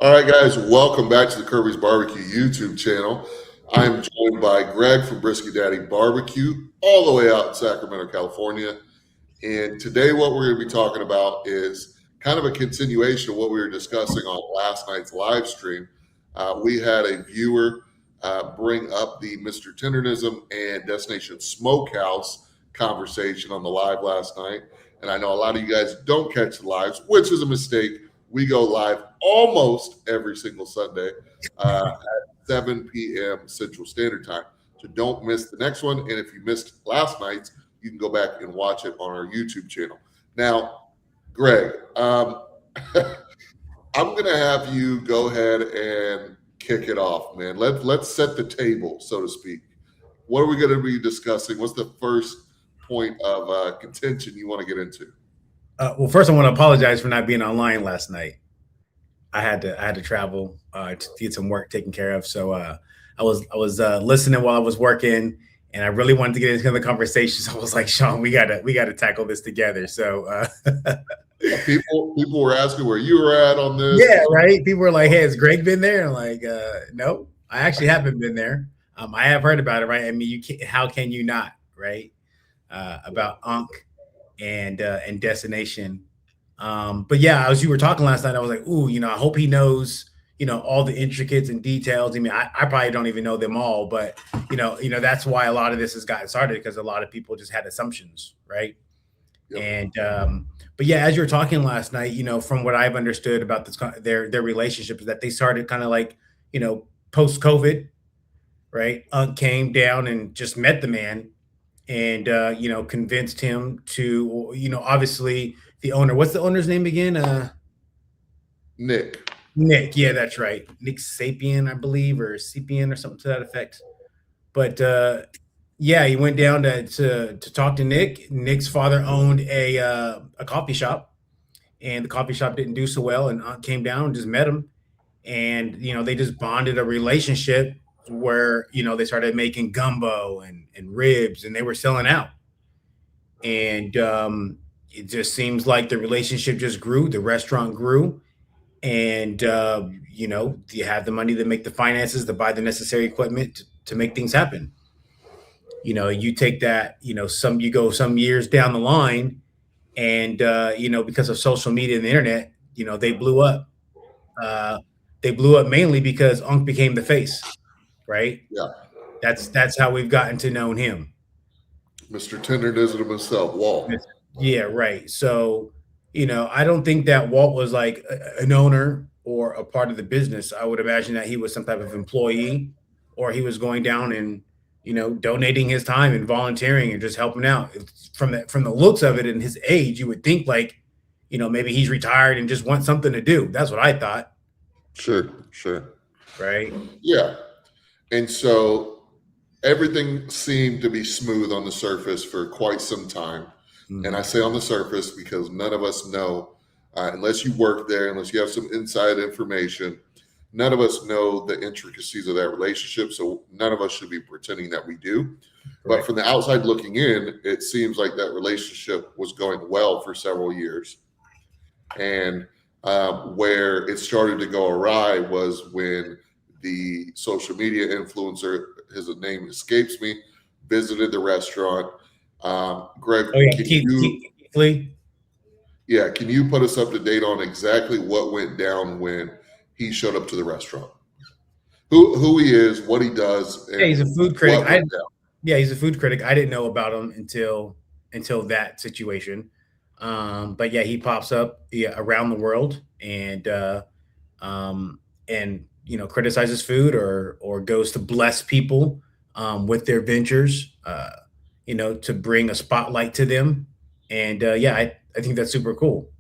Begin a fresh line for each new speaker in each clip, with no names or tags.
All right, guys, welcome back to the Kirby's Barbecue YouTube channel. I am joined by Greg from Brisket Daddy Barbecue, all the way out in Sacramento, California. And today, what we're going to be talking about is kind of a continuation of what we were discussing on last night's live stream. We had a viewer bring up the Mr. Tendernism and Destination Smokehouse conversation on the live last night. And I know a lot of you guys don't catch the lives, which is a mistake. We go live almost every single Sunday at 7 p.m. Central Standard Time. So don't miss the next one. And if you missed last night's, you can go back and watch it on our YouTube channel. Now, Greg, I'm going to have you go ahead and kick it off, man. Let's set the table, so to speak. What are we going to be discussing? What's the first point of contention you want to get into?
Well, first, I want to apologize for not being online last night. I had to travel to get some work taken care of. So I was listening while I was working, and I really wanted to get into the conversation. So I was like, Sean, we gotta tackle this together. So
people were asking where you were at on this.
Yeah, right. People were like, "Hey, has Greg been there?" I'm like, no, I actually haven't been there. I have heard about it, right? I mean, you can't, how can you not, right? About Unk and Destination. But yeah, as you were talking last night, I was like, ooh, I hope he knows, all the intricates and details. I mean, I probably don't even know them all, but that's why a lot of this has gotten started, because a lot of people just had assumptions, right? Yep. And but yeah, as you were talking last night, from what I've understood about this, their relationship is that they started kind of like, post COVID, right? Unk came down and just met the man, and convinced him to, obviously the owner. What's the owner's name again?
Nick.
Nick, yeah, that's right. Nick Sapien, I believe, or Sapien or something to that effect. But yeah, he went down to talk to Nick. Nick's father owned a coffee shop, and the coffee shop didn't do so well, and Aunt came down and just met him, and they just bonded a relationship where they started making gumbo and ribs, and they were selling out. And it just seems like the relationship just grew, the restaurant grew, and you have the money to make the finances, to buy the necessary equipment to make things happen. You take that, you go some years down the line, and because of social media and the internet, they blew up. They blew up mainly because Unk became the face, right?
Yeah.
That's how we've gotten to know him.
Mr. Tendernism himself, Walt.
Yeah, right. So, I don't think that Walt was like an owner or a part of the business. I would imagine that he was some type of employee, or he was going down and, donating his time and volunteering and just helping out. From the looks of it and his age, you would think like, maybe he's retired and just wants something to do. That's what I thought.
Sure.
Right.
Yeah. And so everything seemed to be smooth on the surface for quite some time. Mm-hmm. And I say on the surface because none of us know, unless you work there, unless you have some inside information, none of us know the intricacies of that relationship. So none of us should be pretending that we do. Right. But from the outside looking in, it seems like that relationship was going well for several years. And where it started to go awry was when the social media influencer, his name escapes me, visited the restaurant. Greg, can you put us up to date on exactly what went down when he showed up to the restaurant? Who he is, what he does.
Yeah, he's a food critic. He's a food critic. I didn't know about him until that situation. But yeah, he pops up around the world and criticizes food or goes to bless people with their ventures, to bring a spotlight to them. And I think that's super cool.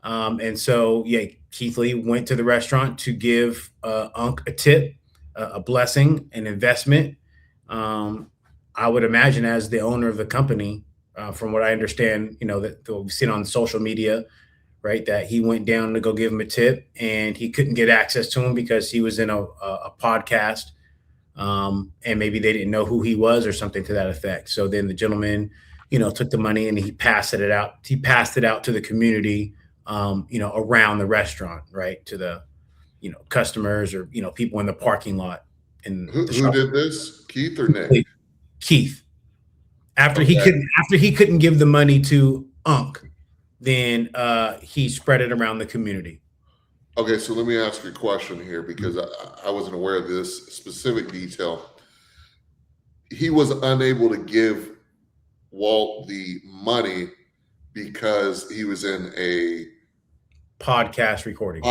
And so, yeah, Keith Lee went to the restaurant to give Unk a tip, a blessing, an investment. I would imagine, as the owner of the company, from what I understand, that we've seen on social media, right, that he went down to go give him a tip, and he couldn't get access to him because he was in a podcast, and maybe they didn't know who he was or something to that effect. So then the gentleman, took the money and he passed it out. He passed it out to the community, around the restaurant, right, to the customers or people in the parking lot in the
Who
shop.
did this? Keith or Nick?
Keith. After he
Okay.
couldn't give the money to Unc, then he spread it around the community.
Okay, so let me ask you a question here because I wasn't aware of this specific detail. He was unable to give Walt the money because he was in a
Podcast recording.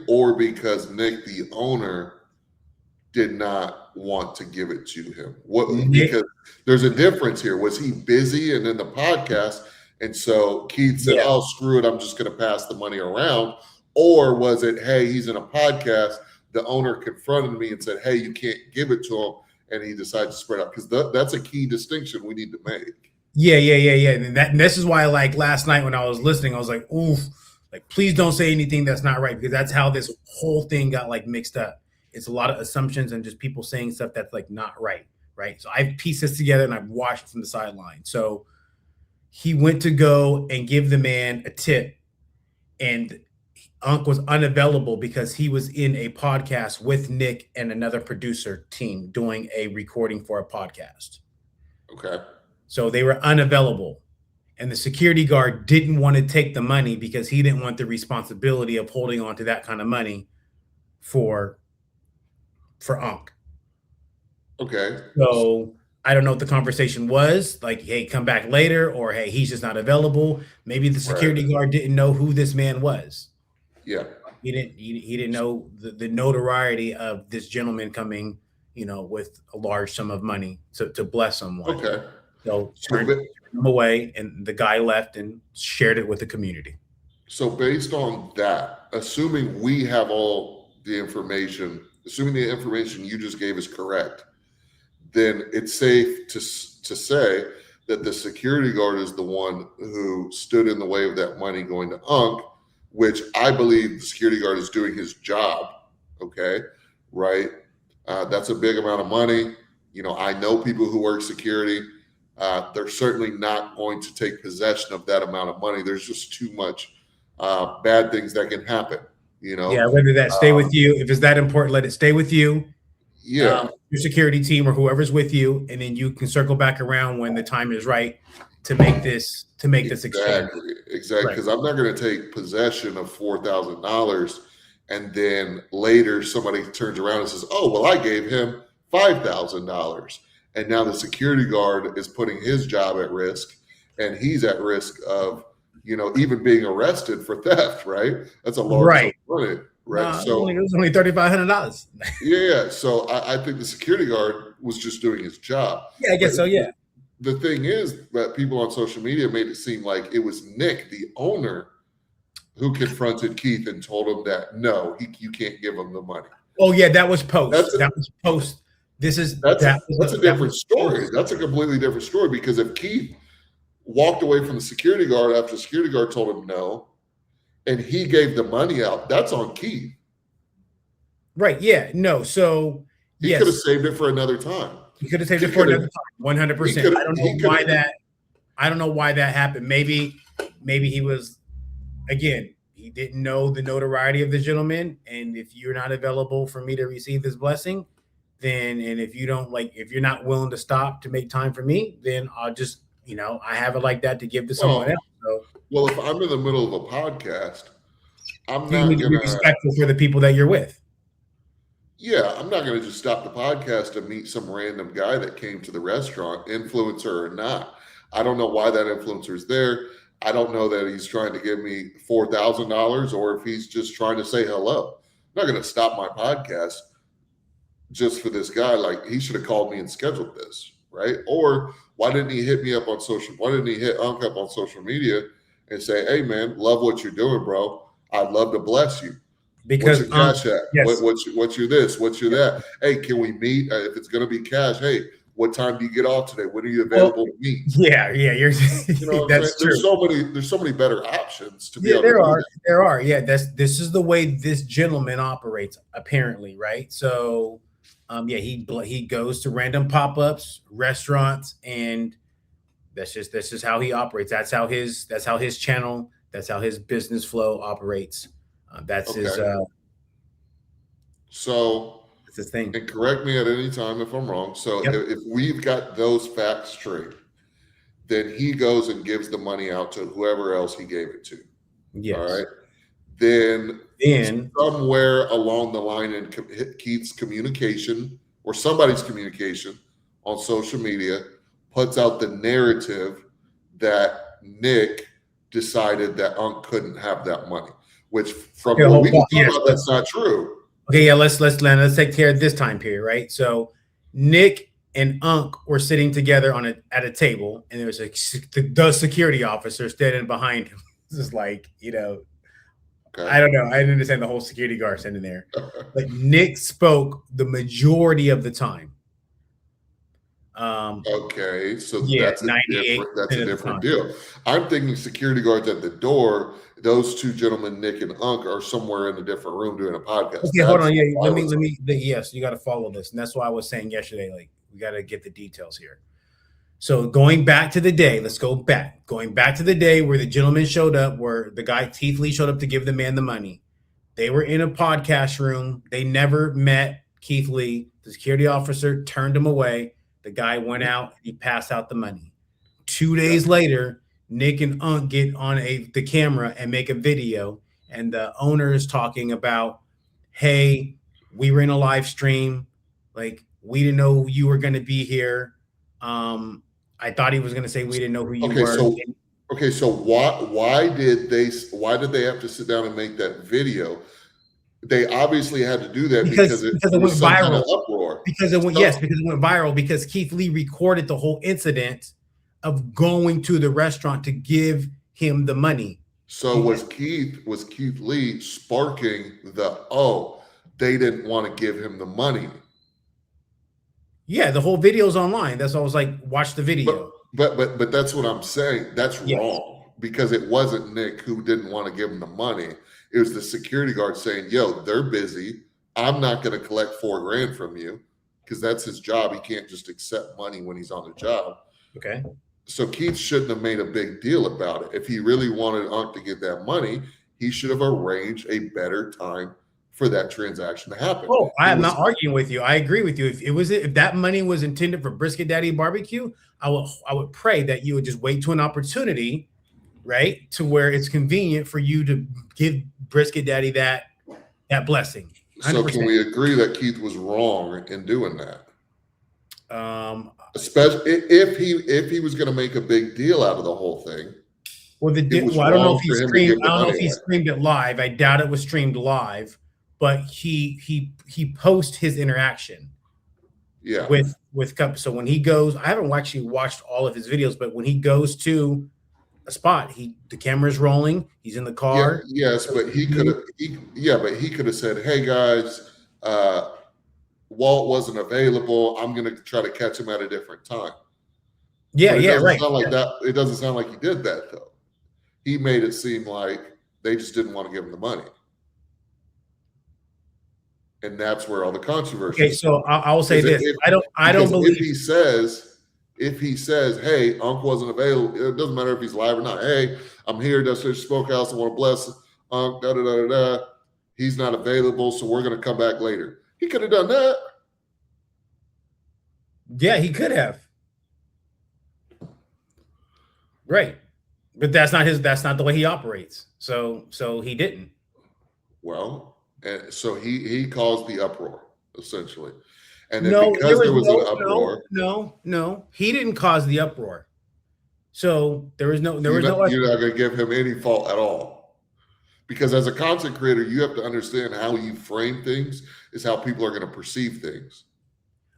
or because Nick, the owner, did not want to give it to him. Because there's a difference here. Was he busy and in the podcast? And so Keith said, "Oh, screw it. I'm just going to pass the money around." Or was it, "Hey, he's in a podcast. The owner confronted me and said, 'Hey, you can't give it to him.'" And he decided to spread out? Because that's a key distinction we need to make.
Yeah. And this is why, like last night when I was listening, I was like, "Oof, like please don't say anything that's not right," because that's how this whole thing got like mixed up. It's a lot of assumptions and just people saying stuff that's like not right, right? So I've pieced this together and I've watched from the sideline. So he went to go and give the man a tip, and Unc was unavailable because he was in a podcast with Nick and another producer team doing a recording for a podcast.
Okay.
So they were unavailable. And the security guard didn't want to take the money because he didn't want the responsibility of holding on to that kind of money for Unc.
Okay.
So I don't know what the conversation was. Like, hey, come back later, or hey, he's just not available. Maybe the security guard didn't know who this man was.
Yeah.
He didn't know the notoriety of this gentleman coming, with a large sum of money to bless someone.
Okay.
So turned him away, and the guy left and shared it with the community.
So based on that, assuming we have all the information, assuming the information you just gave is correct, then it's safe to say that the security guard is the one who stood in the way of that money going to Unc, which I believe the security guard is doing his job. Okay. Right. That's a big amount of money. I know people who work security. They're certainly not going to take possession of that amount of money. There's just too much bad things that can happen.
Yeah, whether that stay with you, if it's that important, let it stay with you.
Yeah,
your security team or whoever's with you, and then you can circle back around when the time is right to make this exchange.
Exactly. Because I'm not going to take possession of $4,000 and then later somebody turns around and says, "Oh, well, I gave him $5,000," and now the security guard is putting his job at risk, and he's at risk of even being arrested for theft. Right? That's a large sum of money. Right. So
it was only $3,500.
Yeah. So I think the security guard was just doing his job.
Yeah, I guess so. Yeah.
The thing is that people on social media made it seem like it was Nick, the owner, who confronted Keith and told him that no, you can't give him the money.
Oh yeah, that was post. That was post. That's
a different story. That's a completely different story because if Keith walked away from the security guard after the security guard told him no, and he gave the money out, that's on Keith.
Right. Yeah. No. So
he could have saved it for another time.
He could have saved it for another time. 100%. I don't know why that happened. Maybe he was, again, he didn't know the notoriety of the gentleman. And if you're not available for me to receive this blessing, then, and if you're not willing to stop to make time for me, then I'll just, I have it like that to give to someone else. So,
well, if I'm in the middle of a podcast, I'm not
going to be respectful for the people that you're with.
Yeah, I'm not going to just stop the podcast to meet some random guy that came to the restaurant, influencer or not. I don't know why that influencer is there. I don't know that he's trying to give me $4,000 or if he's just trying to say hello. I'm not going to stop my podcast just for this guy. Like, he should have called me and scheduled this, right? Or why didn't he hit me up on why didn't he hit Unc up on social media and say, "Hey man, love what you're doing, bro. I'd love to bless you.
Because
what's your cash at?
Yes.
What's your this? What's your that? Hey, can we meet? If it's going to be cash, hey, what time do you get off today? When are you available to meet?"
Yeah, you're. That's true.
There's so many better options to be able
there
to
are. There are. Yeah, this is the way this gentleman operates, apparently, right? So, he goes to random pop-ups, restaurants, and that's just how he operates. That's how his channel, that's how his business flow operates. That's his
So,
That's his thing.
and correct me at any time if I'm wrong. So
Yep.
if we've got those facts straight, then he goes and gives the money out to whoever else he gave it to.
Yes.
All right. Then
Then
somewhere along the line in Keith's communication or somebody's communication on social media puts out the narrative that Nick decided that Unc couldn't have that money, which from what we can tell about, that's not true.
Okay, yeah, let's take care of this time period, right? So Nick and Unc were sitting together at a table, and there was the security officer standing behind him. This is like, okay. I don't know. I didn't understand the whole security guard standing there. But Nick spoke the majority of the time.
Okay, so yeah, that's a different deal. I'm thinking security guards at the door. Those two gentlemen, Nick and Unc, are somewhere in a different room doing a podcast.
Okay, hold on. Yeah, let me. Yes, you got to follow this, and that's why I was saying yesterday, like, we got to get the details here. So going back to the day, let's go back. Going back to the day where the gentleman showed up, where the guy Keith Lee showed up to give the man the money. They were in a podcast room. They never met Keith Lee. The security officer turned him away. The guy went out. He passed out the money. 2 days later, Nick and Unc get on the camera and make a video, and the owner is talking about, hey, we were in a live stream. Like, we didn't know you were going to be here. I thought he was going to say we didn't know who you were.
So why did they have to sit down and make that video? They obviously had to do that because it went viral. Kind of uproar.
Because it went viral because Keith Lee recorded the whole incident of going to the restaurant to give him the money.
So was Keith Lee sparking they didn't want to give him the money?
Yeah, the whole video's online. That's why I was like, watch the video.
But that's what I'm saying. That's wrong, because it wasn't Nick who didn't want to give him the money. It was the security guard saying, yo, they're busy. I'm not going to collect $4,000 from you, because that's his job. He can't just accept money when he's on the job.
Okay.
So Keith shouldn't have made a big deal about it. If he really wanted Unc to get that money, he should have arranged a better time for that transaction to happen.
Oh, I am not arguing with you. I agree with you. If that money was intended for Brisket Daddy Barbecue, I would pray that you would just wait to an opportunity, right, to where it's convenient for you to give Brisket Daddy that blessing.
100%. So can we agree that Keith was wrong in doing that? Especially if he was going to make a big deal out of the whole thing.
Well, I don't know if he streamed. I don't know if he streamed it live. I doubt it was streamed live, but he posts his interaction.
Yeah.
With Cup. So when he goes, I haven't actually watched all of his videos, but when he goes to a spot, the camera's rolling. He's in the car.
Yeah, yes, but he could have said, "Hey guys, Walt wasn't available. I'm going to try to catch him at a different time."
Yeah, right.
It doesn't sound like he did that though. He made it seem like they just didn't want to give him the money. And that's where all the controversy.
Okay, so I will say this: I don't believe
if he says, "Hey, Unc wasn't available," it doesn't matter if he's live or not. Hey, I'm here. That's your smokehouse. I want to bless Unc. Da da da da. He's not available, so we're going to come back later. He could have done that.
Yeah, he could have. Right, but that's not the way he operates. So he didn't.
Well. And so he caused the uproar, essentially. And then because there was an uproar.
No, he didn't cause the uproar. So there was
you're not going to give him any fault at all. Because as a content creator, you have to understand how you frame things is how people are going to perceive things.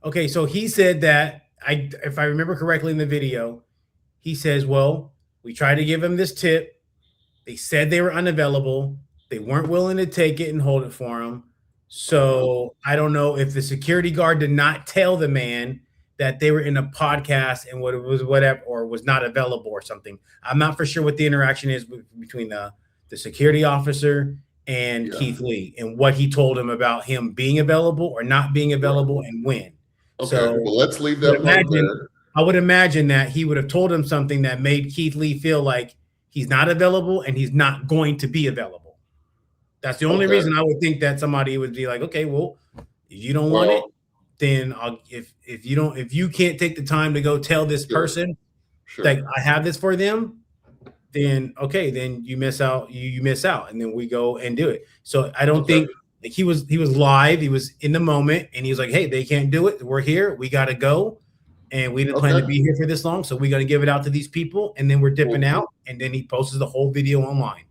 Okay, so he said that, if I remember correctly in the video, he says, well, we tried to give him this tip. They said they were unavailable. They weren't willing to take it and hold it for him. So I don't know if the security guard did not tell the man that they were in a podcast and whatever, or was not available or something. I'm not for sure what the interaction is between the security officer and Keith Lee and what he told him about him being available or not being available and when.
Okay, so well, let's leave that part there.
I would imagine that he would have told him something that made Keith Lee feel like he's not available and he's not going to be available. That's the only
Okay.
reason I would think that somebody would be like, okay, well, if you don't want it,
Well,
then I'll if you can't take the time to go tell this
sure,
person like
sure.
I have this for them, then okay, then you miss out. You miss out, and then we go and do it. So I don't
Okay.
think like he was live. He was in the moment, and he was like, "Hey, they can't do it. We're here. We got to go, and we didn't plan to
Okay.
be here for this long, so we got to give it out to these people, and then we're dipping
Well,
out." And then he posts the whole video online.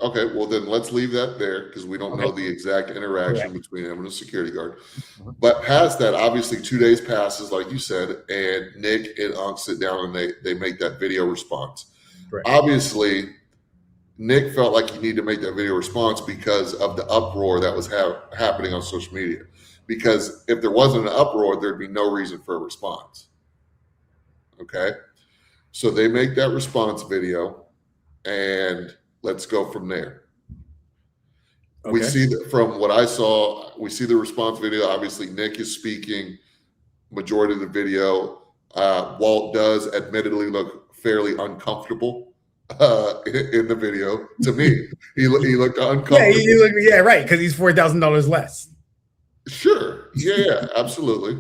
okay. Well, then let's leave that there because we don't
Okay,
know the exact interaction
correct.
between him and a security guard.
Mhm.
But past that, obviously, 2 days passes, like you said, and Nick and Unc sit down and they make that video response.
Correct.
Obviously, Nick felt like he needed to make that video response because of the uproar that was happening on social media. Because if there wasn't an uproar, there'd be no reason for a response. Okay. So they make that response video, and let's go from there. We
Okay.
see that from what I saw, we see the response video. Obviously, Nick is speaking majority of the video. Walt does admittedly look fairly uncomfortable in the video. To me, he looked
Yeah,
uncomfortable.
yeah, right. Because he's $4,000 less.
Sure, yeah, absolutely.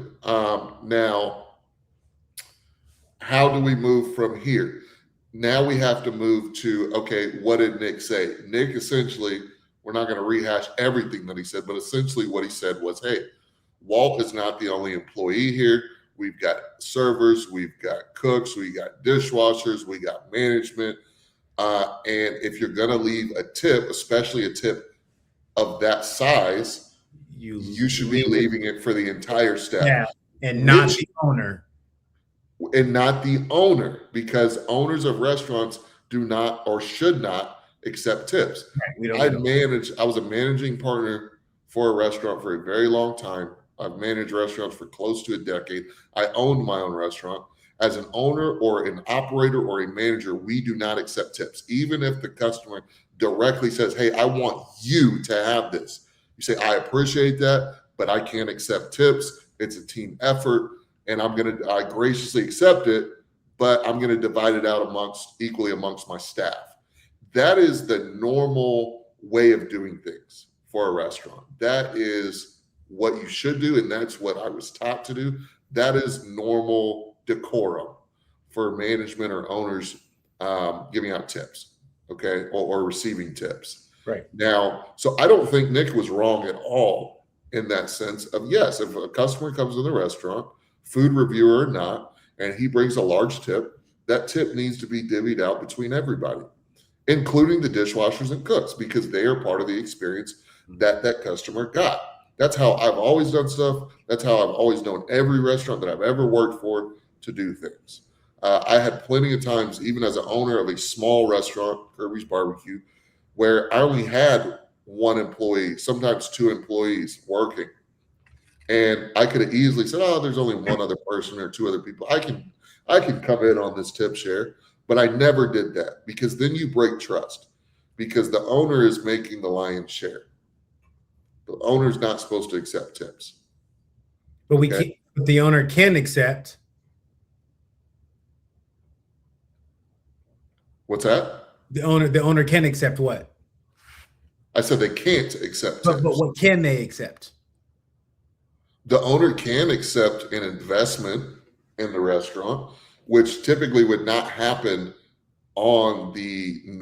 Now, how do we move from here? Now we have to move to, okay, what did Nick say? Nick essentially, we're not going to rehash everything that he said, but essentially what he said was, hey, Walt is not the only employee here. We've got servers, we've got cooks, we got dishwashers, we got management. And if you're going to leave a tip, especially a tip of that size, you should be leaving it for the entire staff.
Yeah, and not the owner.
And not the owner, because owners of restaurants do not or should not accept tips.
Right,
I was a managing partner for a restaurant for a very long time. I've managed restaurants for close to a decade. I owned my own restaurant. As an owner or an operator or a manager, we do not accept tips. Even if the customer directly says, hey, I want you to have this. You say, I appreciate that, but I can't accept tips. It's a team effort. And I graciously accept it, but I'm going to divide it out equally amongst my staff. That is the normal way of doing things for a restaurant. That is what you should do, and that's what I was taught to do. That is normal decorum for management or owners giving out tips, okay, or receiving tips.
Right.
Now, so I don't think Nick was wrong at all in that sense of, yes, if a customer comes to the restaurant, food reviewer or not, and he brings a large tip, that tip needs to be divvied out between everybody, including the dishwashers and cooks, because they are part of the experience that that customer got. That's how I've always done stuff. That's how I've always known every restaurant that I've ever worked for to do things. I had plenty of times, even as an owner of a small restaurant, Kirby's Barbecue, where I only had one employee, sometimes two employees working. And I could have easily said, oh, there's only one other person or two other people. I can come in on this tip share, but I never did that, because then you break trust, because the owner is making the lion's share. The owner's not supposed to accept tips.
But we can't, but the owner can accept.
What's that?
The owner can accept what?
I said they can't accept
But
tips.
what can they accept?
The owner can accept an investment in the restaurant, which typically would not happen during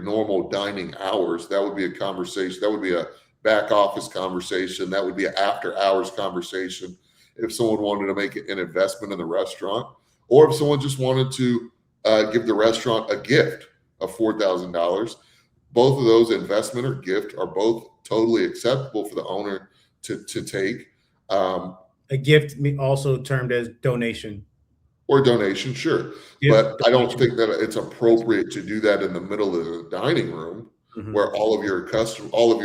normal dining hours. That would be a conversation. That would be a back office conversation. That would be an after hours conversation. If someone wanted to make an investment in the restaurant, or if someone just wanted to give the restaurant a gift of $4,000, both of those, investment or gift, are both totally acceptable for the owner to take.
A gift also termed as donation.
Or donation, sure. But I don't think that it's appropriate to do that in the middle of the dining room, where all of your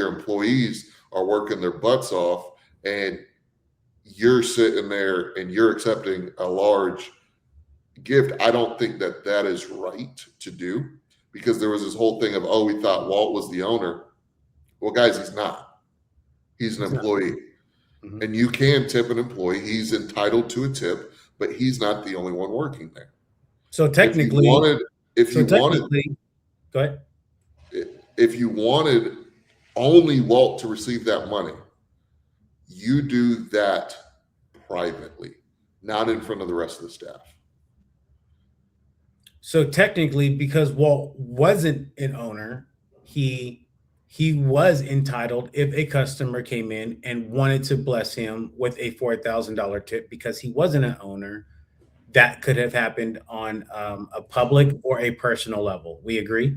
employees are working their butts off, and you're sitting there and you're accepting a large gift. I don't think that that is right to do, because there was this whole thing of, oh, we thought Walt was the owner. Well, guys, he's not. He's an employee. And you can tip an employee. He's entitled to a tip, but he's not the only one working there.
So technically,
go ahead.
Go ahead.
If you wanted only Walt to receive that money. You do that privately, not in front of the rest of the staff.
So technically, because Walt wasn't an owner, he was entitled if a customer came in and wanted to bless him with a $4,000 tip because he wasn't an owner. That could have happened on a public or a personal level. We agree.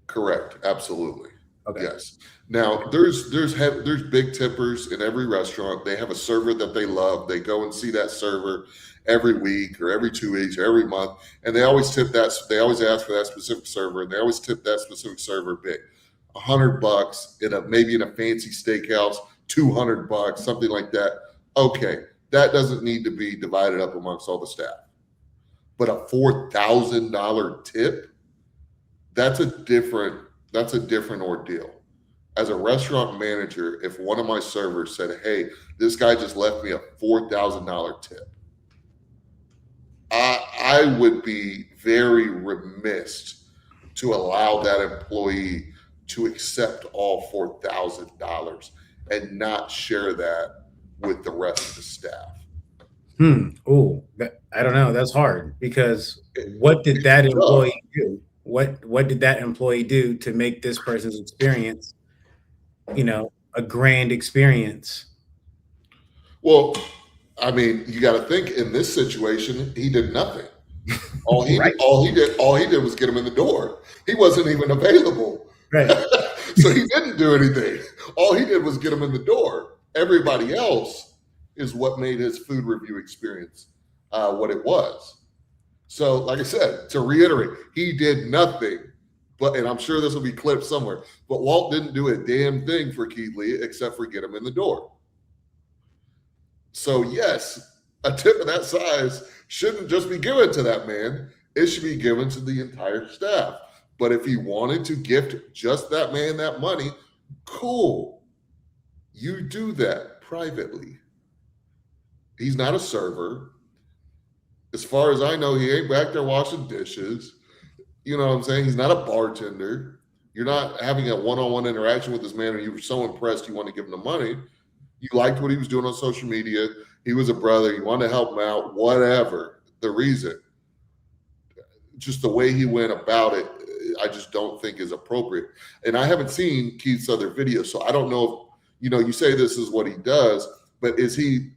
Correct. Absolutely.
Okay.
Yes. Now there's big tippers in every restaurant. They have a server that they love. They go and see that server every week or every 2 weeks or every month, and they always tip that. They always ask for that specific server, and they always tip that specific server big. $100 maybe in a fancy steakhouse, $200, something like that. Okay, that doesn't need to be divided up amongst all the staff. But a $4,000 tip, that's a different ordeal. As a restaurant manager, if one of my servers said, "Hey, this guy just left me a $4,000 tip," I would be very remiss to allow that employee to accept all $4,000 and not share that with the rest of the staff.
Oh, I don't know. That's hard because what did that employee do? What did that employee do to make this person's experience, a grand experience?
Well, I mean, you got to think in this situation, he did nothing.
Right.
All he did was get him in the door. He wasn't even available.
Right.
So he didn't do anything. All he did was get him in the door. Everybody else is what made his food review experience what it was. So, like I said, to reiterate, he did nothing. And I'm sure this will be clipped somewhere, but Walt didn't do a damn thing for Keith Lee except for get him in the door. So, yes, a tip of that size shouldn't just be given to that man. It should be given to the entire staff. But if he wanted to gift just that man that money, cool. You do that privately. He's not a server. As far as I know, he ain't back there washing dishes. You know what I'm saying? He's not a bartender. You're not having a one-on-one interaction with this man and you were so impressed you want to give him the money. You liked what he was doing on social media. He was a brother. You wanted to help him out, whatever the reason. Just the way he went about it, I just don't think is appropriate. And I haven't seen Keith's other videos, so I don't know if, you say this is what he does, but is he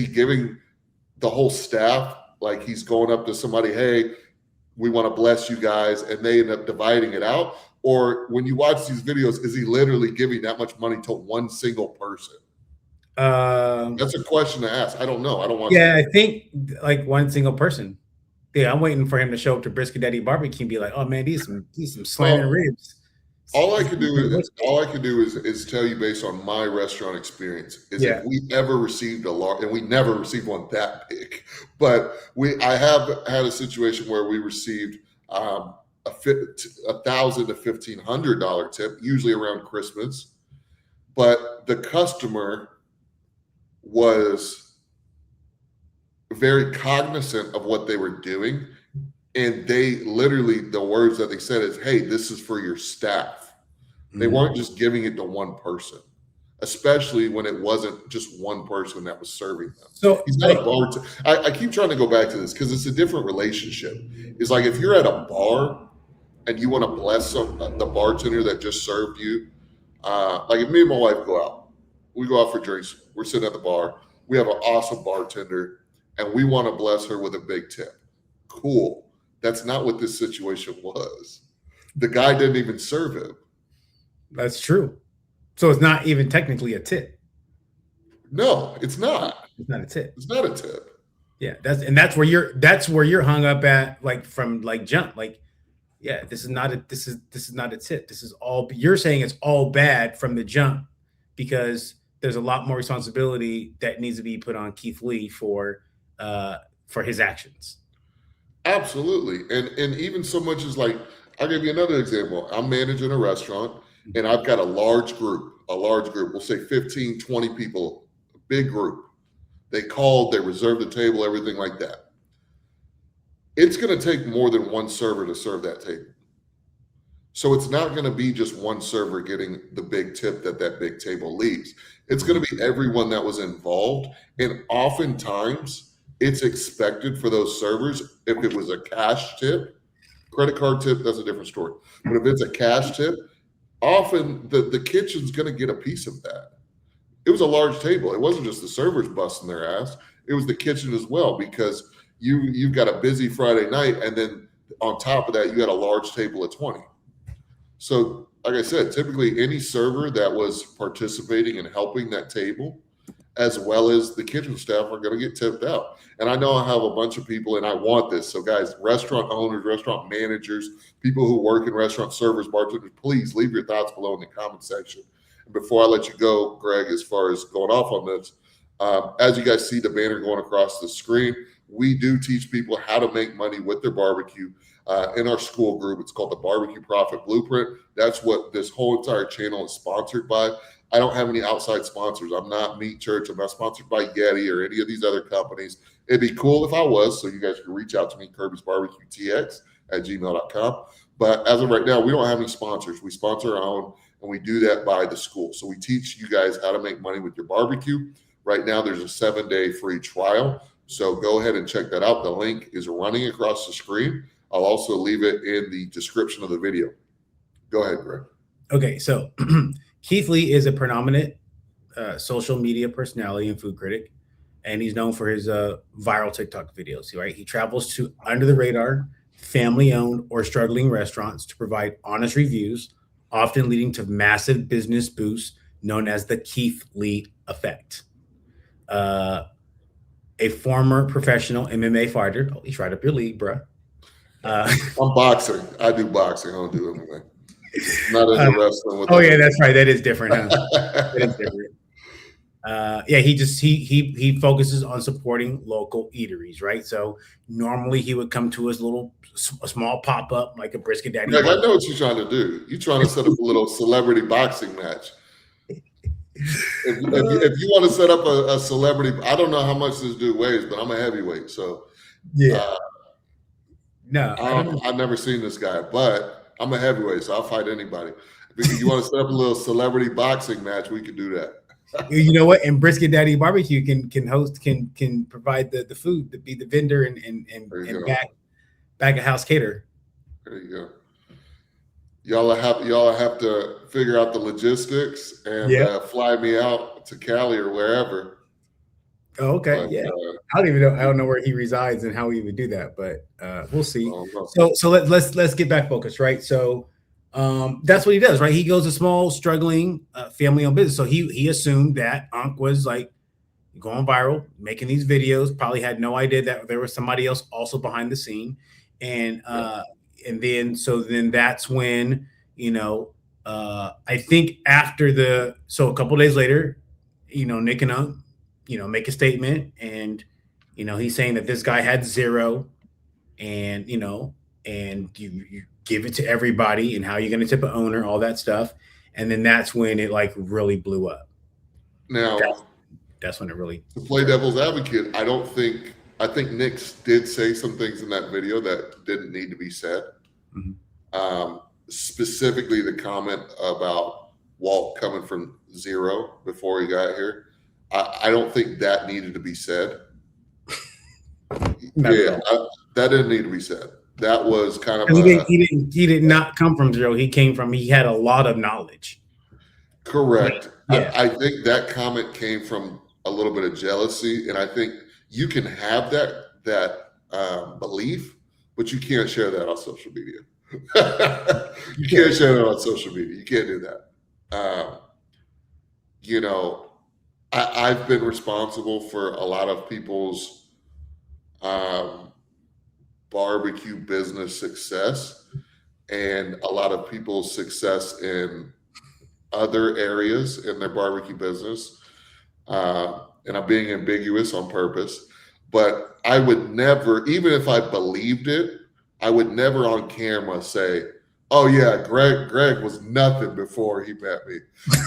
giving the whole staff, like he's going up to somebody, "Hey, we want to bless you guys," and they end up dividing it out? Or when you watch these videos, is he literally giving that much money to one single person? That's a question to ask. I don't know. I don't want.
Yeah, I think like one single person. Yeah, I'm waiting for him to show up to Brisket Daddy Barbecue and be like, "Oh man, these some slamming ribs."
All I can do is tell you based on my restaurant experience is if we ever received a large, and we never received one that big, but I have had a situation where we received a $1,000 to $1,500 tip, usually around Christmas, but the customer was very cognizant of what they were doing. And they literally, the words that they said is, "Hey, this is for your staff." They weren't just giving it to one person, especially when it wasn't just one person that was serving them.
So
he's not a bartender. I keep trying to go back to this because it's a different relationship. It's like if you're at a bar and you want to bless the bartender that just served you, like if me and my wife go out, we go out for drinks, we're sitting at the bar, we have an awesome bartender, and we want to bless her with a big tip. Cool. That's not what this situation was. The guy didn't even serve him.
That's true. So it's not even technically a tip.
No, it's not.
It's not a tip.
It's not a tip.
Yeah, that's where you're hung up at, like from like jump. Like, yeah, this is not a tip. This is all, you're saying it's all bad from the jump because there's a lot more responsibility that needs to be put on Keith Lee for his actions.
Absolutely. And even so much as like, I'll give you another example. I'm managing a restaurant and I've got a large group, we'll say 15, 20 people, a big group. They called, they reserved the table, everything like that. It's going to take more than one server to serve that table. So it's not going to be just one server getting the big tip that big table leaves. It's going to be everyone that was involved. And oftentimes it's expected for those servers, if it was a cash tip, credit card tip, that's a different story. But if it's a cash tip, often the kitchen's going to get a piece of that. It was a large table. It wasn't just the servers busting their ass. It was the kitchen as well, because you've got a busy Friday night, and then on top of that, you got a large table of 20. So, like I said, typically any server that was participating and helping that table, as well as the kitchen staff, are going to get tipped out. And I know I have a bunch of people, and I want this. So, guys, restaurant owners, restaurant managers, people who work in restaurant, servers, bartenders, please leave your thoughts below in the comment section. And before I let you go, Greg, as far as going off on this, as you guys see the banner going across the screen, we do teach people how to make money with their barbecue. In our school group, it's called the Barbecue Profit Blueprint. That's what this whole entire channel is sponsored by. I don't have any outside sponsors. I'm not Meat Church. I'm not sponsored by Yeti or any of these other companies. It'd be cool if I was, so you guys can reach out to me, Kirby'sBarbecueTX@gmail.com. But as of right now, we don't have any sponsors. We sponsor our own, and we do that by the school. So we teach you guys how to make money with your barbecue. Right now, there's a 7-day free trial. So go ahead and check that out. The link is running across the screen. I'll also leave it in the description of the video. Go ahead, Greg.
Okay, so Keith Lee is a predominant social media personality and food critic, and he's known for his viral TikTok videos. Right, he travels to under the radar, family-owned or struggling restaurants to provide honest reviews, often leading to massive business boosts known as the Keith Lee effect. A former professional MMA fighter. Oh, he's right up your league, bro.
I'm boxing. I do boxing. I don't do MMA. Not into wrestling.
Oh yeah, that's right. That is different. Huh? That is different. Yeah, he focuses on supporting local eateries, right? So normally he would come to his a small pop up like a Brisket Daddy.
Like, I know what you're trying to do. You're trying to set up a little celebrity boxing match. If you want to set up a celebrity, I don't know how much this dude weighs, but I'm a heavyweight, so
yeah. No,
I've never seen this guy, but I'm a heavyweight, so I'll fight anybody. If you want to set up a little celebrity boxing match, we can do that.
You know what? And Brisket Daddy Barbecue can provide the food, to be the vendor and back a house caterer.
There you go. Y'all have to figure out the logistics and fly me out to Cali or wherever.
Oh, okay. But, yeah. I don't even know. I don't know where he resides and how he would do that, but we'll see. So let's get back focused, right? So that's what he does, right? He goes to small, struggling, family-owned business. So he assumed that Unc was like going viral, making these videos. Probably had no idea that there was somebody else also behind the scene, and then that's when I think after a couple of days later, Nick and Unc, make a statement, and he's saying that this guy had zero, and you give it to everybody, and how you're going to tip an owner, all that stuff, and then that's when it like really blew up.
Now
that's when it really.
To play devil's advocate, I think Nick did say some things in that video that didn't need to be said. Mm-hmm. Specifically, the comment about Walt coming from zero before he got here. I don't think that needed to be said. That didn't need to be said. That was kind of
he did not come from zero. He had a lot of knowledge.
Correct. Yeah. I think that comment came from a little bit of jealousy, and I think you can have that belief, but you can't share that on social media. You can't share that on social media. You can't do that. I've been responsible for a lot of people's barbecue business success, and a lot of people's success in other areas in their barbecue business. And I'm being ambiguous on purpose, but I would never, even if I believed it, I would never on camera say, "Oh yeah, Greg was nothing before he met me."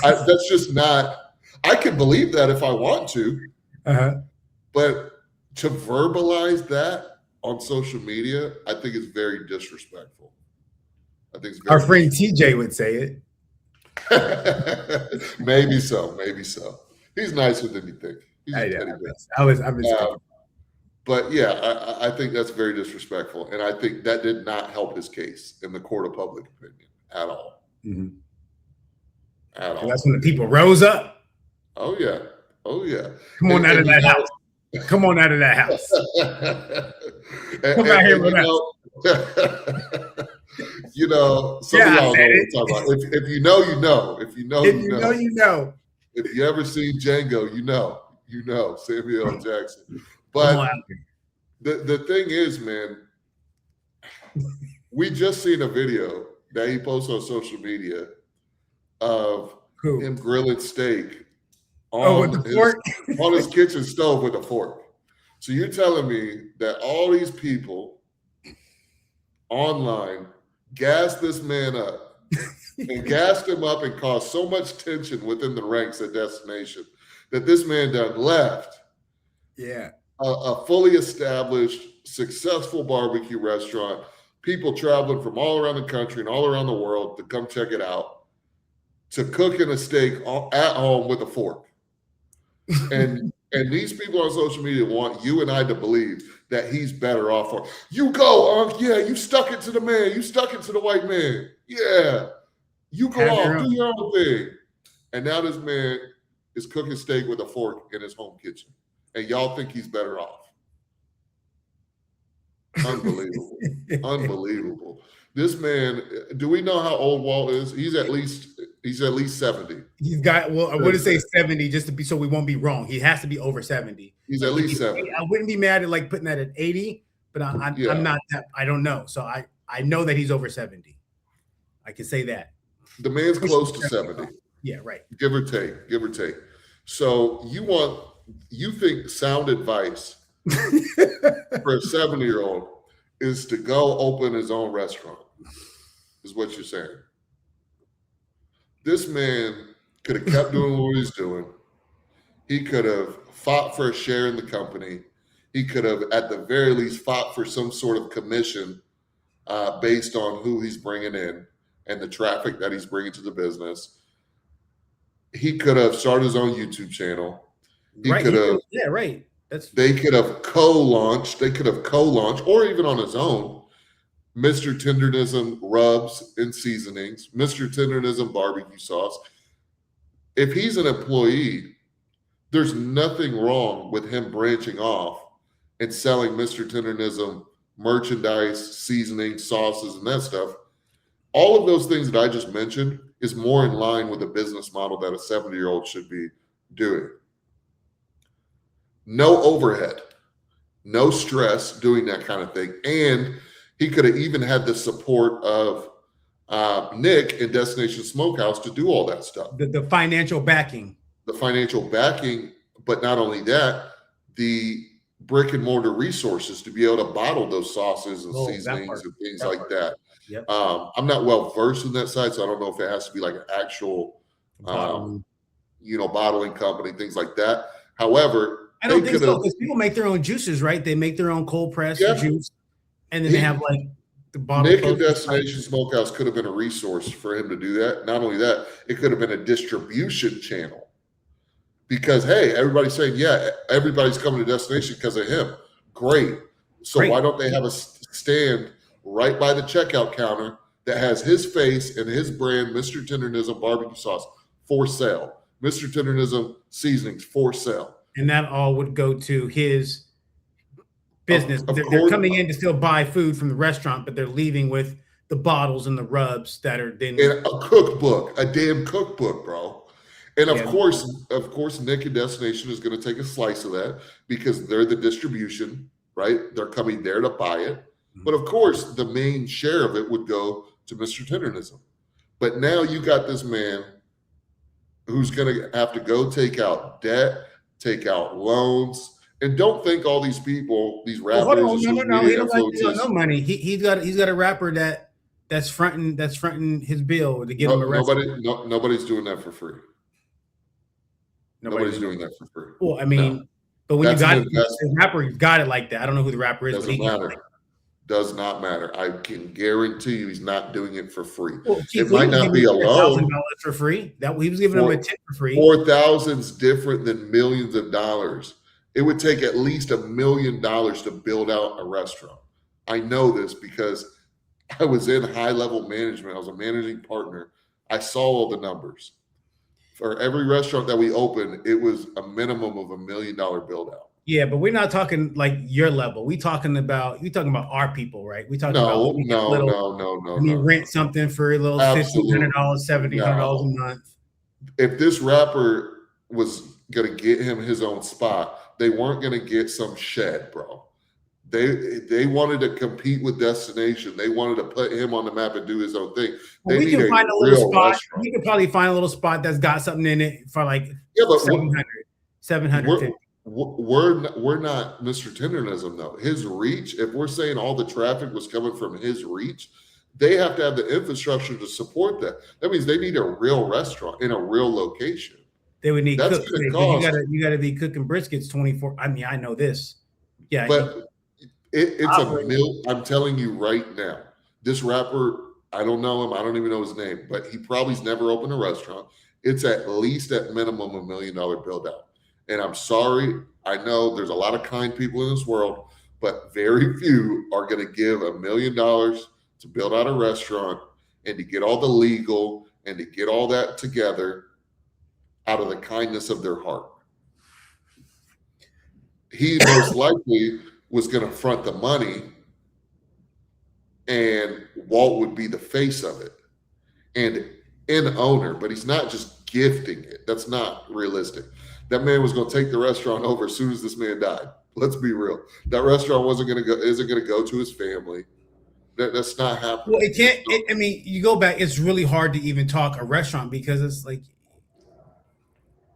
That's just not. I can believe that if I want to, but to verbalize that on social media, I think is very disrespectful. I think it's
Our
very
friend TJ would say it.
maybe so. Maybe so. He's nicer than you think. He's a teddy bear.
I'm mistaken.
But yeah, I think that's very disrespectful, and I think that did not help his case in the court of public opinion at all.
Mm-hmm.
At all.
That's when the people rose up.
Oh yeah. Oh yeah.
Come on out of that house. Come on out of that house.
Come out here with us. You know, some of y'all know what I'm talking about. If you know, you know. If you know, you know.
You know.
If you ever seen Django, you know. You know Samuel L. Jackson. But the thing is, man, we just seen a video that he posted on social media of him grilling steak on his kitchen stove with a fork. So you're telling me that all these people online gassed this man up and gassed him up and caused so much tension within the ranks at Destination that this man done left a fully established, successful barbecue restaurant, people traveling from all around the country and all around the world to come check it out, to cooking a steak at home with a fork. And these people on social media want you and I to believe that he's better off. For you go, Unc. Yeah, you stuck it to the man. You stuck it to the white man. Yeah, you go off, do your own thing. And now this man is cooking steak with a fork in his home kitchen, and y'all think he's better off. Unbelievable. Unbelievable. This man, do we know how old Walt is? He's at least 70.
He's got, well, I wouldn't say 70 just to be, so we won't be wrong. He has to be over 70.
He's at least 70.
I wouldn't be mad at like putting that at 80, but I'm not that, I don't know. So I know that he's over 70. I can say that.
The man's close to 70.
Yeah, right.
Give or take. So you think sound advice for a 70-year-old is to go open his own restaurant, is what you're saying. This man could have kept doing what he's doing. He could have fought for a share in the company. He could have, at the very least, fought for some sort of commission based on who he's bringing in and the traffic that he's bringing to the business. He could have started his own YouTube channel. He could have,
right.
They could have co-launched, or even on his own, Mr. Tendernism rubs and seasonings, Mr. Tendernism barbecue sauce. If he's an employee, there's nothing wrong with him branching off and selling Mr. Tendernism merchandise, seasoning, sauces, and that stuff. All of those things that I just mentioned is more in line with the business model that a 70-year-old should be doing. No overhead, no stress doing that kind of thing. And he could have even had the support of Nick and Destination Smokehouse to do all that stuff.
The financial backing.
The financial backing, but not only that, the brick and mortar resources to be able to bottle those sauces and seasonings and things like that.
Yep.
I'm not well versed in that side, so I don't know if it has to be like an actual, bottling company, things like that. However,
I don't think so, because people make their own juices, right? They make their own cold press juice, and then they have like the bottle.
Nick and Destination Smokehouse could have been a resource for him to do that. Not only that, it could have been a distribution channel. Because, hey, everybody's saying, yeah, everybody's coming to Destination because of him. Great. So why don't they have a stand right by the checkout counter that has his face and his brand, Mr. Tendernism barbecue sauce, for sale. Mr. Tendernism seasonings for sale.
And that all would go to his business. They're coming in to still buy food from the restaurant, but they're leaving with the bottles and the rubs that are then.
And a cookbook, a damn cookbook, bro. And of course, Nick and Destination is going to take a slice of that because they're the distribution, right? They're coming there to buy it. Mm-hmm. But of course, the main share of it would go to Mr. Tendernism. But now you got this man who's going to have to go take out debt, take out loans, and don't think all these people, these rappers,
no, he don't like no money. He's got a rapper that's fronting his bill to get him arrested.
Nobody's doing that for free. Nobody's doing that for free.
Well, I mean, but when you got a rapper, you've got it like that. I don't know who the rapper is.
Doesn't matter. Does not matter. I can guarantee you he's not doing it for free.
Well,
It
Keith Lee
might
was
not
giving
be
him
a loan.
$4,000 for free. That he was giving him a tip for free.
4,000's different than millions of dollars. It would take at least $1 million to build out a restaurant. I know this because I was in high level management. I was a managing partner. I saw all the numbers. For every restaurant that we opened, it was a minimum of $1 million build out.
Yeah, but we're not talking like your level. You're talking about our people, right? We talking about
No,
let
no,
me
no.
rent something for a little
Absolutely.
$1,500, $1,700 a month.
If this rapper was gonna get him his own spot, they weren't gonna get some shed, bro. They wanted to compete with Destination. They wanted to put him on the map and do his own thing.
Well,
They
we
need
can
a
find a little
real
spot.
restaurant.
We could probably find a little spot that's got something in it for like
Yeah, but
750.
we're not Mr. Tendernism though. His reach, if we're saying all the traffic was coming from his reach, they have to have the infrastructure to support that. That means they need a real restaurant in a real location.
They would need
That's
cooks.
going to cost.
You gotta be cooking briskets 24. I mean, I know this. Yeah,
but it's a mill. I'm telling you right now, this rapper, I don't know him. I don't even know his name, but he probably's never opened a restaurant. It's at least at minimum $1 million build out. And I'm sorry, I know there's a lot of kind people in this world, but very few are going to give $1 million to build out a restaurant and to get all the legal and to get all that together out of the kindness of their heart. He most likely was going to front the money and Walt would be the face of it and an owner, but he's not just gifting it. That's not realistic. That man was going to take the restaurant over as soon as this man died. Let's be real. That restaurant isn't going to go to his family. That's not happening.
Well, it can't. I mean, you go back. It's really hard to even talk a restaurant because it's like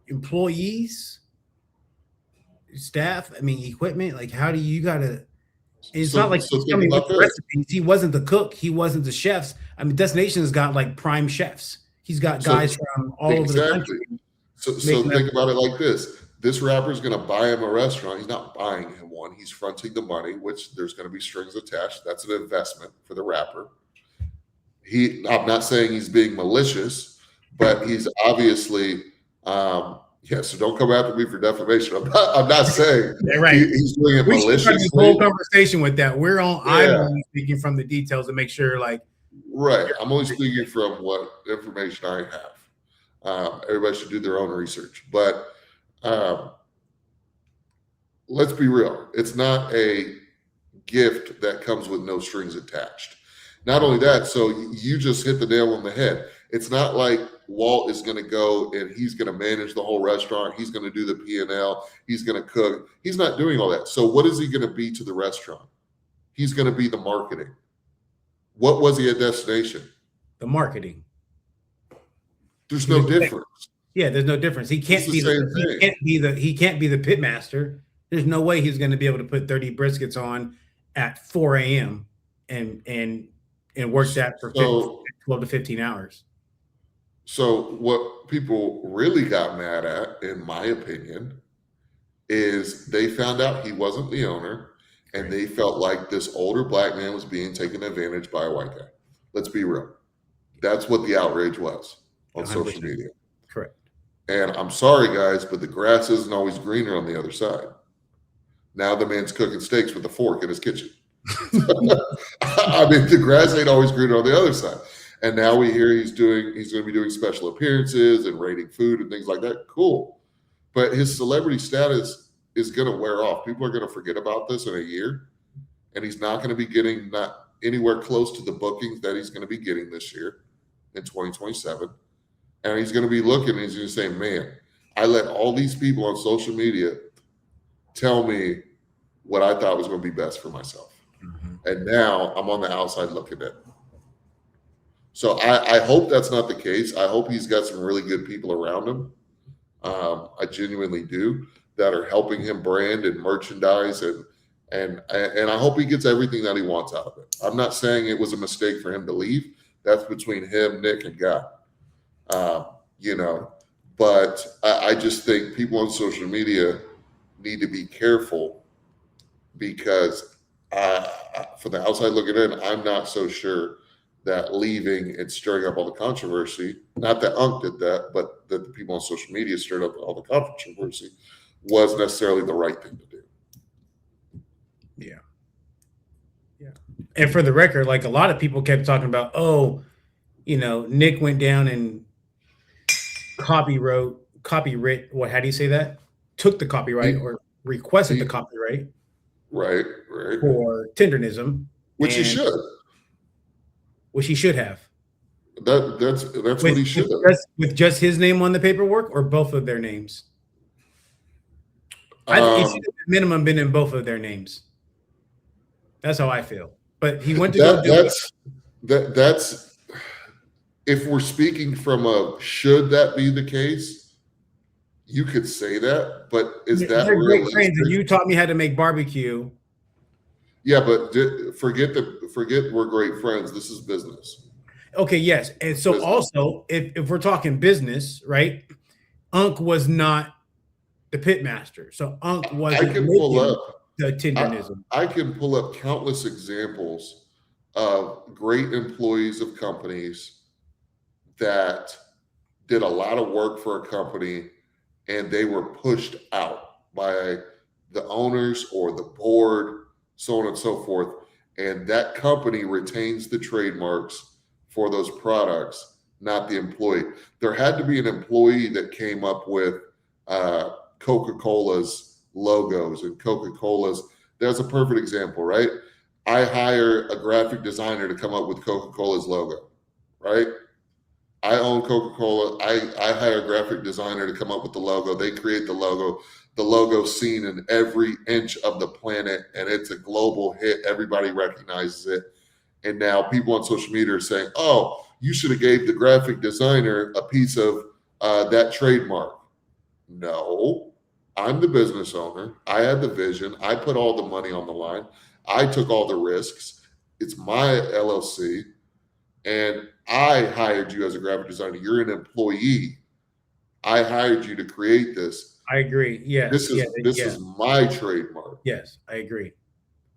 employees, staff. I mean, equipment. Like, how do you gotta? It's not like he's coming with the recipes. He wasn't the cook. He wasn't the chefs. I mean, Destination has got like prime chefs. He's got guys from all over the country.
So think about it like this. This rapper is going to buy him a restaurant. He's not buying him one. He's fronting the money, which there's going to be strings attached. That's an investment for the rapper. I'm not saying he's being malicious, but he's obviously, so don't come after me for defamation. I'm not saying he's doing it maliciously. We should have this
whole conversation with that. I'm only speaking from the details to make sure, like.
Right. I'm only speaking from what information I have. Everybody should do their own research, but let's be real. It's not a gift that comes with no strings attached. Not only that, so you just hit the nail on the head. It's not like Walt is going to go and he's going to manage the whole restaurant. He's going to do the P&L. He's going to cook. He's not doing all that. So what is he going to be to the restaurant? He's going to be the marketing. What was he at Destination?
The marketing.
There's no difference.
Yeah, there's no difference. He can't be he can't be the pit master. There's no way he's going to be able to put 30 briskets on at 4 a.m. and work that for 12 to 15 hours.
So what people really got mad at, in my opinion, is they found out he wasn't the owner and they felt like this older black man was being taken advantage by a white guy. Let's be real. That's what the outrage was on 100%. Social media.
Correct.
And I'm sorry, guys, but the grass isn't always greener on the other side. Now the man's cooking steaks with a fork in his kitchen. I mean, the grass ain't always greener on the other side. And now we hear he's going to be doing special appearances and rating food and things like that. Cool. But his celebrity status is going to wear off. People are going to forget about this in a year. And he's not going to be getting not anywhere close to the bookings that he's going to be getting this year in 2027. And he's going to be looking and he's going to say, man, I let all these people on social media tell me what I thought was going to be best for myself. Mm-hmm. And now I'm on the outside looking at it. So I hope that's not the case. I hope he's got some really good people around him. I genuinely do, that are helping him brand and merchandise, and I hope he gets everything that he wants out of it. I'm not saying it was a mistake for him to leave. That's between him, Nick, and God. But I just think people on social media need to be careful, because from the outside looking in, I'm not so sure that leaving and stirring up all the controversy, not that Unc did that, but that the people on social media stirred up all the controversy, was necessarily the right thing to do.
Yeah. Yeah. And for the record, like a lot of people kept talking about, oh, Nick went down and copyright, what, how do you say that? Took the copyright or requested the copyright.
Right.
For Tendernism.
Which he should.
Which he should have.
That's what he should have.
With just his name on the paperwork or both of their names? It should have minimum been in both of their names. That's how I feel. But he went to go do it.
That's if we're speaking from a should that be the case, you could say that, but is that
they're great friends, and you taught me how to make barbecue.
Yeah, but forget we're great friends. This is business.
Okay, yes. And so business. Also, if we're talking business, right? Unc was not the pitmaster. So Unc wasn't the Tendernism.
I can pull up countless examples of great employees of companies that did a lot of work for a company and they were pushed out by the owners or the board, so on and so forth. And that company retains the trademarks for those products, not the employee. There had to be an employee that came up with Coca-Cola's logos and Coca-Cola's. That's a perfect example, right? I hire a graphic designer to come up with Coca-Cola's logo, right? I own Coca-Cola. I hire a graphic designer to come up with the logo. They create the logo. The logo's seen in every inch of the planet, and it's a global hit. Everybody recognizes it. And now people on social media are saying, oh, you should have gave the graphic designer a piece of that trademark. No, I'm the business owner. I had the vision. I put all the money on the line. I took all the risks. It's my LLC. And I hired you as a graphic designer. You're an employee. I hired you to create this.
I agree. Yes.
This is my trademark.
Yes, I agree.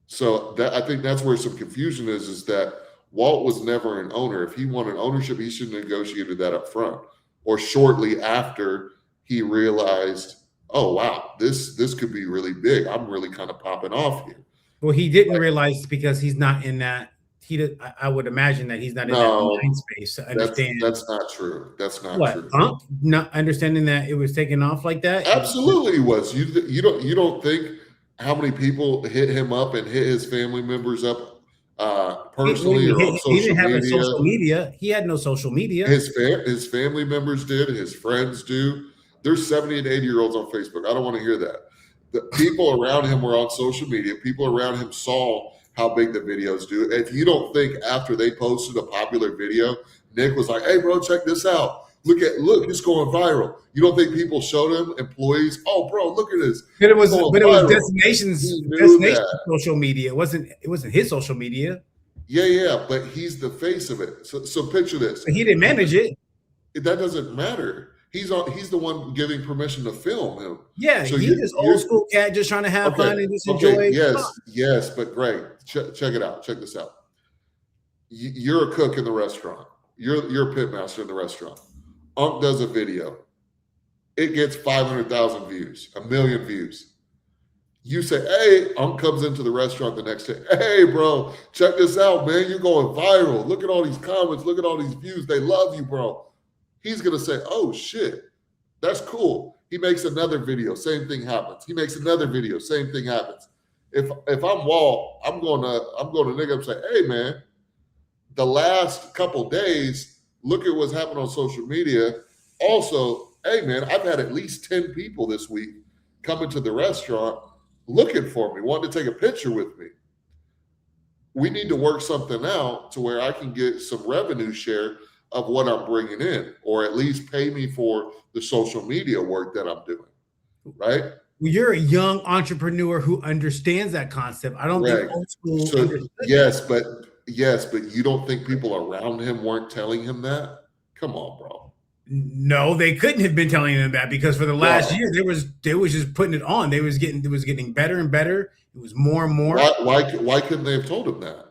So I think that's where some confusion is that Walt was never an owner. If he wanted ownership, he should have negotiated that up front or shortly after he realized, oh, wow, this could be really big. I'm really kind of popping off here.
Well, he didn't realize because he's not in that. I would imagine that he's not in that mind space to understand.
That's not true. That's not true.
Not understanding that it was taking off like that.
Absolutely, it was. You don't think how many people hit him up and hit his family members up personally or on social media? He didn't have a social media.
He had no social media.
His family members did. His friends do. There's 70 and 80-year-olds on Facebook. I don't want to hear that. The people around him were on social media. People around him saw how big the videos do. If you don't think after they posted a popular video, Nick was like, hey, bro, check this out. Look, it's going viral. You don't think people showed him, employees, oh, bro, look at this.
But it was Destination's social media. It wasn't his social media.
Yeah, but he's the face of it. So picture this.
But he didn't manage it.
That doesn't matter. He's the one giving permission to film him.
Yeah, so he's this old school cat just trying to have fun and just enjoy.
Yes, but Greg, check it out. Check this out. You're a cook in the restaurant. You're a pit master in the restaurant. Unc does a video. It gets 500,000 views, 1 million views. You say, hey, Unc comes into the restaurant the next day. Hey, bro, check this out, man. You're going viral. Look at all these comments. Look at all these views. They love you, bro. He's going to say, oh, shit, that's cool. He makes another video. Same thing happens. He makes another video. Same thing happens. If I'm Walt, I'm going to Nick and say, hey, man, the last couple days, look at what's happened on social media. Also, hey, man, I've had at least 10 people this week coming to the restaurant looking for me, wanting to take a picture with me. We need to work something out to where I can get some revenue share of what I'm bringing in, or at least pay me for the social media work that I'm doing, right?
Well, you're a young entrepreneur who understands that concept. I don't think old school.
So, yes, but you don't think people around him weren't telling him that? Come on, bro.
No, they couldn't have been telling him that because for the last
Why?
year they was just putting it on. It was getting better and better. It was more and
Why?
more.
Why couldn't they have told him that?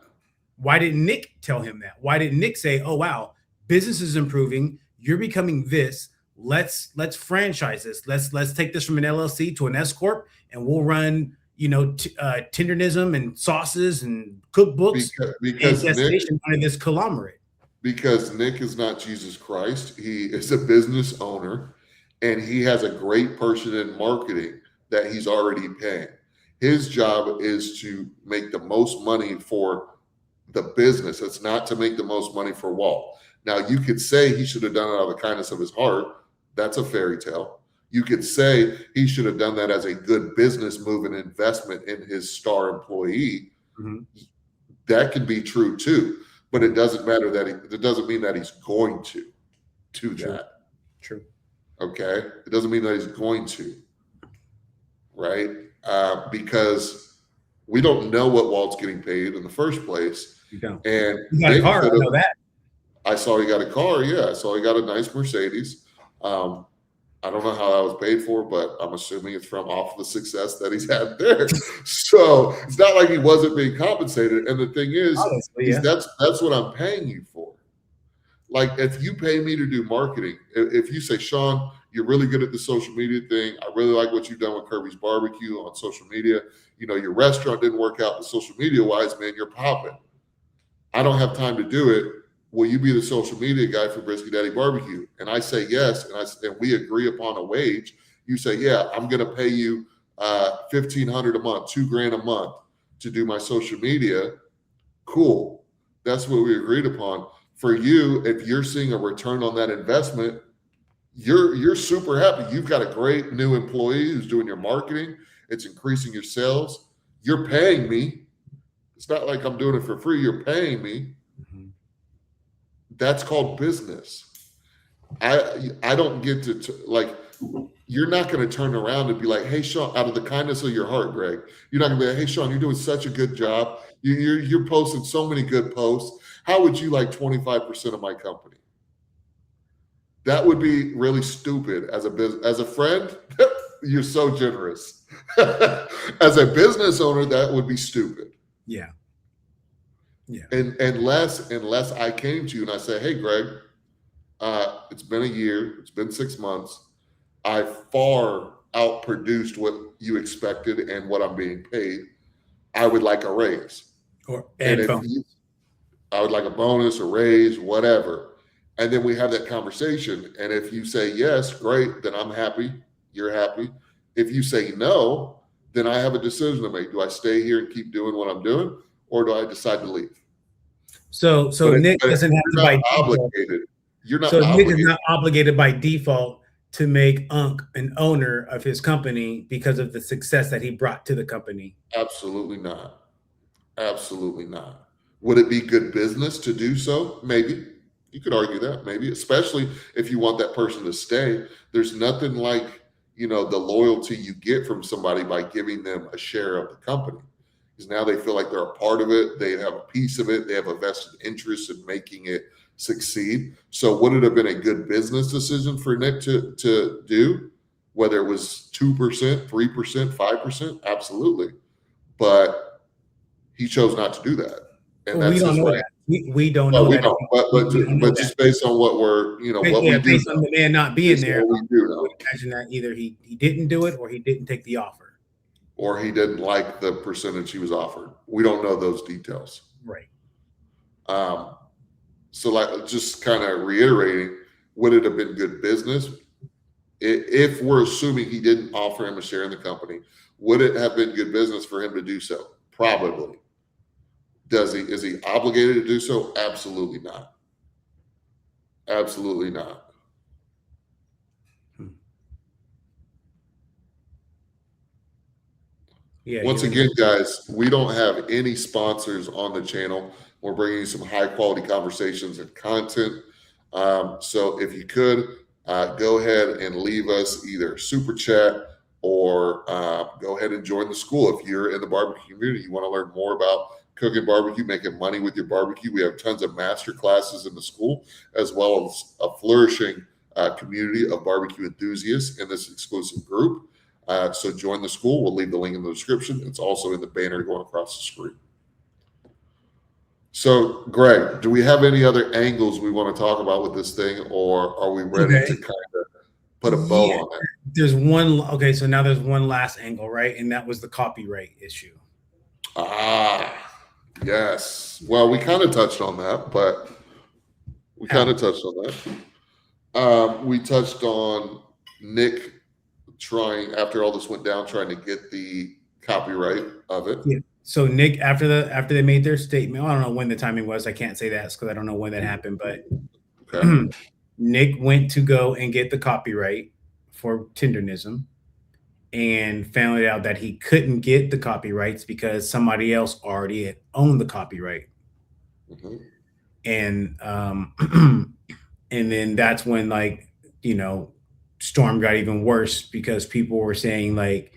Why didn't Nick tell him that? Why didn't Nick say, "Oh wow, business is improving. You're becoming this. Let's franchise this. Let's take this from an LLC to an S corp, and we'll run Tendernism and sauces and cookbooks and
Because Nick
destination under this conglomerate."
because Nick is not Jesus Christ. He is a business owner, and he has a great person in marketing that he's already paying. His job is to make the most money for the business. It's not to make the most money for Walt. Now, you could say he should have done it out of the kindness of his heart. That's a fairy tale. You could say he should have done that as a good business move and investment in his star employee.
Mhm.
That can be true too, but it doesn't matter it doesn't mean that he's going to do
True.
that.
True.
Okay, it doesn't mean that he's going to, right? Because we don't know what Walt's getting paid in the first place.
You don't.
And
You got a car. I know that.
I saw he got a car. Yeah, I saw he got a nice Mercedes. I don't know how that was paid for, but I'm assuming it's from off the success that he's had there. So it's not like he wasn't being compensated. And the thing is,
Honestly, yeah.
that's what I'm paying you for. Like if you pay me to do marketing, if you say, Sean, you're really good at the social media thing. I really like what you've done with Kirby's Barbecue on social media. You know, your restaurant didn't work out the social media wise, man, you're popping. I don't have time to do it. Will you be the social media guy for Brisky Daddy Barbecue? And I say yes, and we agree upon a wage. You say, yeah, I'm going to pay you $1,500 a month, $2,000 a month to do my social media. Cool. That's what we agreed upon. For you, if you're seeing a return on that investment, you're super happy. You've got a great new employee who's doing your marketing. It's increasing your sales. You're paying me. It's not like I'm doing it for free. You're paying me. That's called business. I don't get to like, you're not going to turn around and be like, hey, Sean, out of the kindness of your heart, Greg, you're not going to be like, hey, Sean, you're doing such a good job. You're posting so many good posts. How would you like 25% of my company? That would be really stupid as a friend. You're so generous. As a business owner, that would be stupid.
Yeah. Yeah.
And unless I came to you and I say, hey, Greg, it's been a year, it's been 6 months. I far outproduced what you expected and what I'm being paid. I would like a raise. I would like a bonus, a raise, whatever. And then we have that conversation. And if you say yes, great, then I'm happy. You're happy. If you say no, then I have a decision to make. Do I stay here and keep doing what I'm doing, or do I decide to leave?
So Nick doesn't have to by
obligated. You're not.
So
obligated.
Nick is not obligated by default to make Unc an owner of his company because of the success that he brought to the company.
Absolutely not. Absolutely not. Would it be good business to do so? Maybe. You could argue that, maybe, especially if you want that person to stay. There's nothing like, the loyalty you get from somebody by giving them a share of the company. Because now they feel like they're a part of it. They have a piece of it. They have a vested interest in making it succeed. So would it have been a good business decision for Nick to do? Whether it was 2%, 3%, 5%? Absolutely. But he chose not to do that. And that's
we don't know
right.
that. We don't know that.
But just based on what we're, what we do.
Based on the man not being there,
we do know.
I would imagine that either he didn't do it or he didn't take the offer.
Or he didn't like the percentage he was offered. We don't know those details.
Right.
So like just kind of reiterating, would it have been good business? If we're assuming he didn't offer him a share in the company, would it have been good business for him to do so? Probably. Is he obligated to do so? Absolutely not. Absolutely not. Yeah. Once again, guys, we don't have any sponsors on the channel. We're bringing you some high quality conversations and content. So if you could go ahead and leave us either super chat or go ahead and join the school. If you're in the barbecue community, you want to learn more about cooking barbecue, making money with your barbecue. We have tons of master classes in the school, as well as a flourishing community of barbecue enthusiasts in this exclusive group. So join the school. We'll leave the link in the description. It's also in the banner going across the screen. So, Greg, do we have any other angles we want to talk about with this thing, or are we ready to kind of put a bow on it?
There's one. Okay, so now there's one last angle, right? And that was the copyright issue.
Yes. Well, we kind of touched on that, but we touched on Nick trying, after all this went down, trying to get the copyright of it.
Yeah. So Nick, after they made their statement, I don't know when the timing was. I can't say that because I don't know when that happened. But okay. Nick went to go and get the copyright for Tendernism, and found out that he couldn't get the copyrights because somebody else already had owned the copyright. Mm-hmm. And and then that's when, like, you know, storm got even worse because people were saying like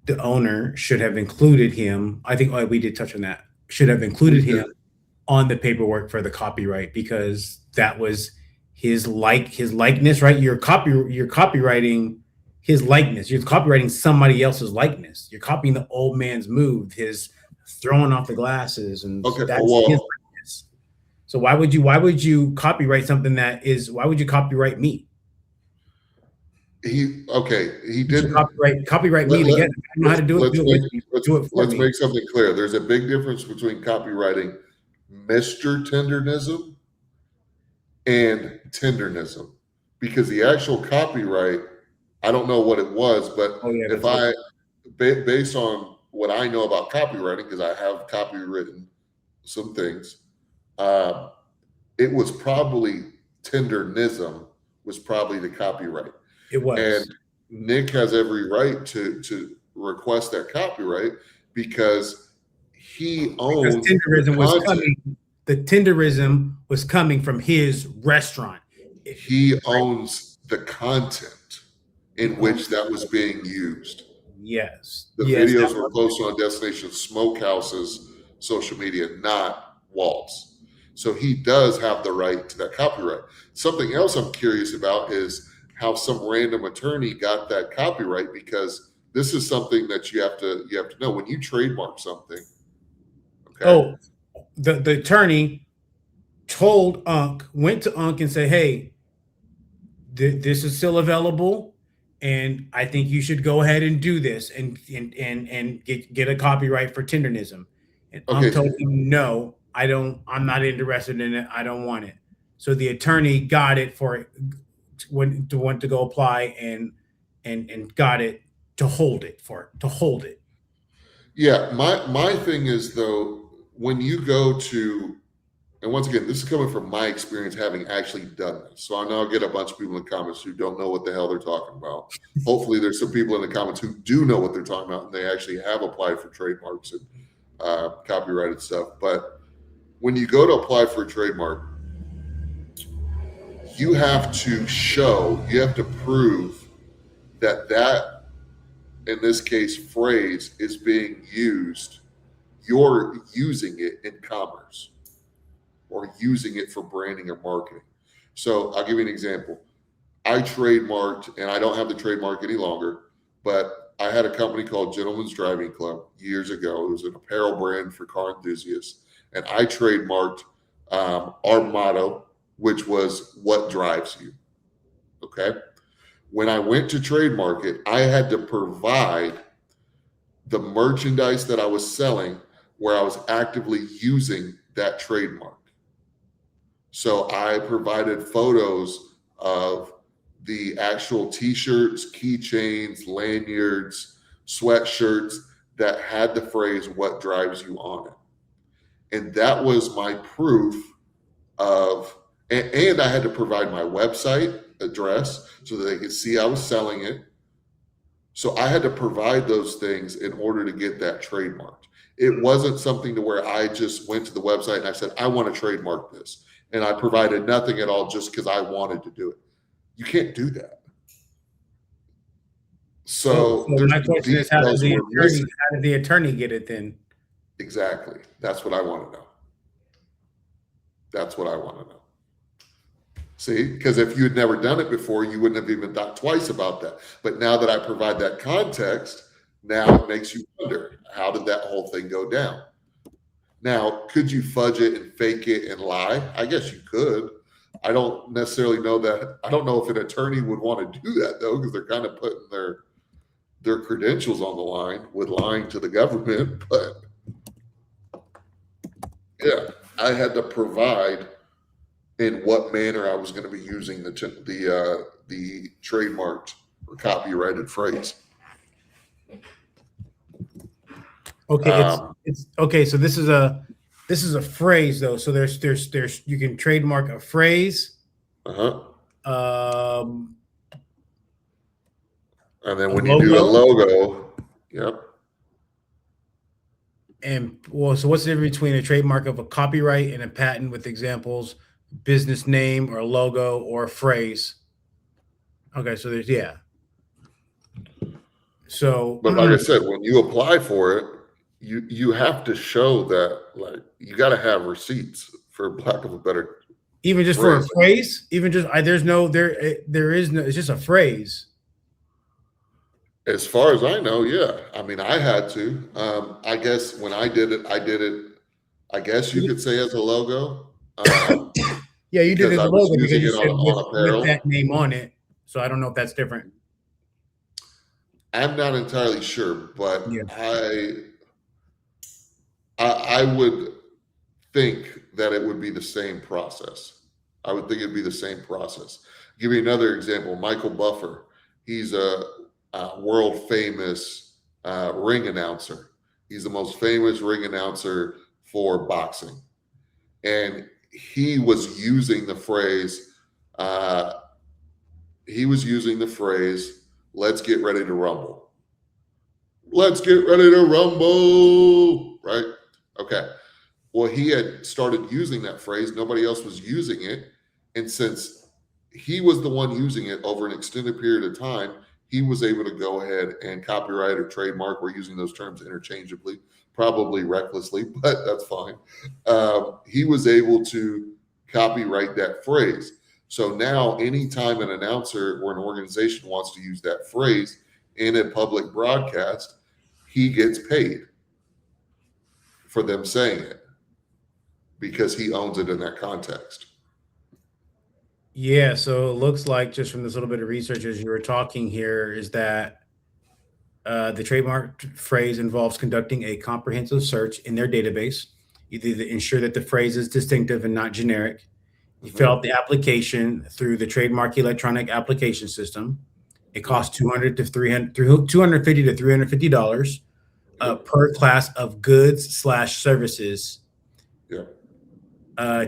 the owner should have included him. I think we did touch on that. Should have included him on the paperwork for the copyright because that was his likeness, right? You're copywriting his likeness. You're copywriting somebody else's likeness. You're copying the old man's move, his throwing off the glasses, and that's his likeness. So why would you copyright something that is? Why would you copyright me?
He didn't
copyright me together. I know how to do it.
Let's make something clear. There's a big difference between copywriting Mr. Tendernism and Tendernism, because the actual copyright, I don't know what it was, but based on what I know about copywriting, because I have copywritten some things, it was probably Tendernism was probably the copyright.
It was.
And Nick has every right to request that copyright because he owns
the Tenderism was coming from his restaurant.
He owns the content in which that was being used.
Yes.
The videos were posted on Destination Smokehouse's social media, not Walt's. So he does have the right to that copyright. Something else I'm curious about is how some random attorney got that copyright, because this is something that you have to know when you trademark something.
Okay. Oh, the attorney went to Unc and said, "Hey, this is still available, and I think you should go ahead and do this and get a copyright for Tendernism." And Unc told him, "No, I'm not interested in it. I don't want it." So the attorney got it went to go apply and got it to hold it.
Yeah, my thing is, though, when you go to, and once again, this is coming from my experience having actually done this. So I know I'll get a bunch of people in the comments who don't know what the hell they're talking about. Hopefully there's some people in the comments who do know what they're talking about and they actually have applied for trademarks and copyrighted stuff. But when you go to apply for a trademark, you have to prove that in this case phrase is being used. You're using it in commerce or using it for branding or marketing. So I'll give you an example. I trademarked, and I don't have the trademark any longer, but I had a company called Gentleman's Driving Club years ago. It was an apparel brand for car enthusiasts. And I trademarked our motto, which was "What drives you?" Okay. When I went to trademark it, I had to provide the merchandise that I was selling where I was actively using that trademark. So I provided photos of the actual t-shirts, keychains, lanyards, sweatshirts that had the phrase "What drives you?" on it. And that was my proof of, and I had to provide my website address so that they could see I was selling it. So I had to provide those things in order to get that trademarked. It wasn't something to where I just went to the website and I said, "I want to trademark this." And I provided nothing at all just because I wanted to do it. You can't do that. So
my question is, how did the attorney get it then?
Exactly. That's what I want to know. See, because if you had never done it before, you wouldn't have even thought twice about that. But now that I provide that context, now it makes you wonder, how did that whole thing go down? Now, could you fudge it and fake it and lie? I guess you could. I don't necessarily know that. I don't know if an attorney would want to do that though, because they're kind of putting their credentials on the line with lying to the government. But yeah, I had to provide in what manner I was going to be using the trademarked or copyrighted phrase.
Okay, it's okay. So this is a phrase though. So there's you can trademark a phrase.
And then when
logo.
you do a logo, yep.
And well, so what's the difference between a trademark of a copyright and a patent with examples, business name or logo or a phrase? Okay, so there's So,
but like I said, when you apply for it, you have to show that, like, you got to have receipts, for lack of a better.
Even just phrase. For a phrase, even just there is no. It's just a phrase.
As far as I know, yeah. I mean, I had to. I guess when I did it. I guess you could say as a logo.
Yeah, you did it as a logo because you said with that name on it. So I don't know if that's different.
I'm not entirely sure, but
yeah.
I would think that it would be the same process. I would think it'd be the same process. I'll give you another example. Michael Buffer. He's a world famous ring announcer. He's the most famous ring announcer for boxing. And he was using the phrase, let's get ready to rumble. Let's get ready to rumble, right? Okay. Well, he had started using that phrase. Nobody else was using it. And since he was the one using it over an extended period of time, he was able to go ahead and copyright or trademark. We're using those terms interchangeably, probably recklessly, but that's fine. He was able to copyright that phrase. So now anytime an announcer or an organization wants to use that phrase in a public broadcast, he gets paid for them saying it because he owns it in that context.
Yeah, so it looks like, just from this little bit of research as you were talking here, is that the trademark phrase involves conducting a comprehensive search in their database, either to ensure that the phrase is distinctive and not generic. You fill out the application through the trademark electronic application system. It costs $250 to $350 per class of goods/services.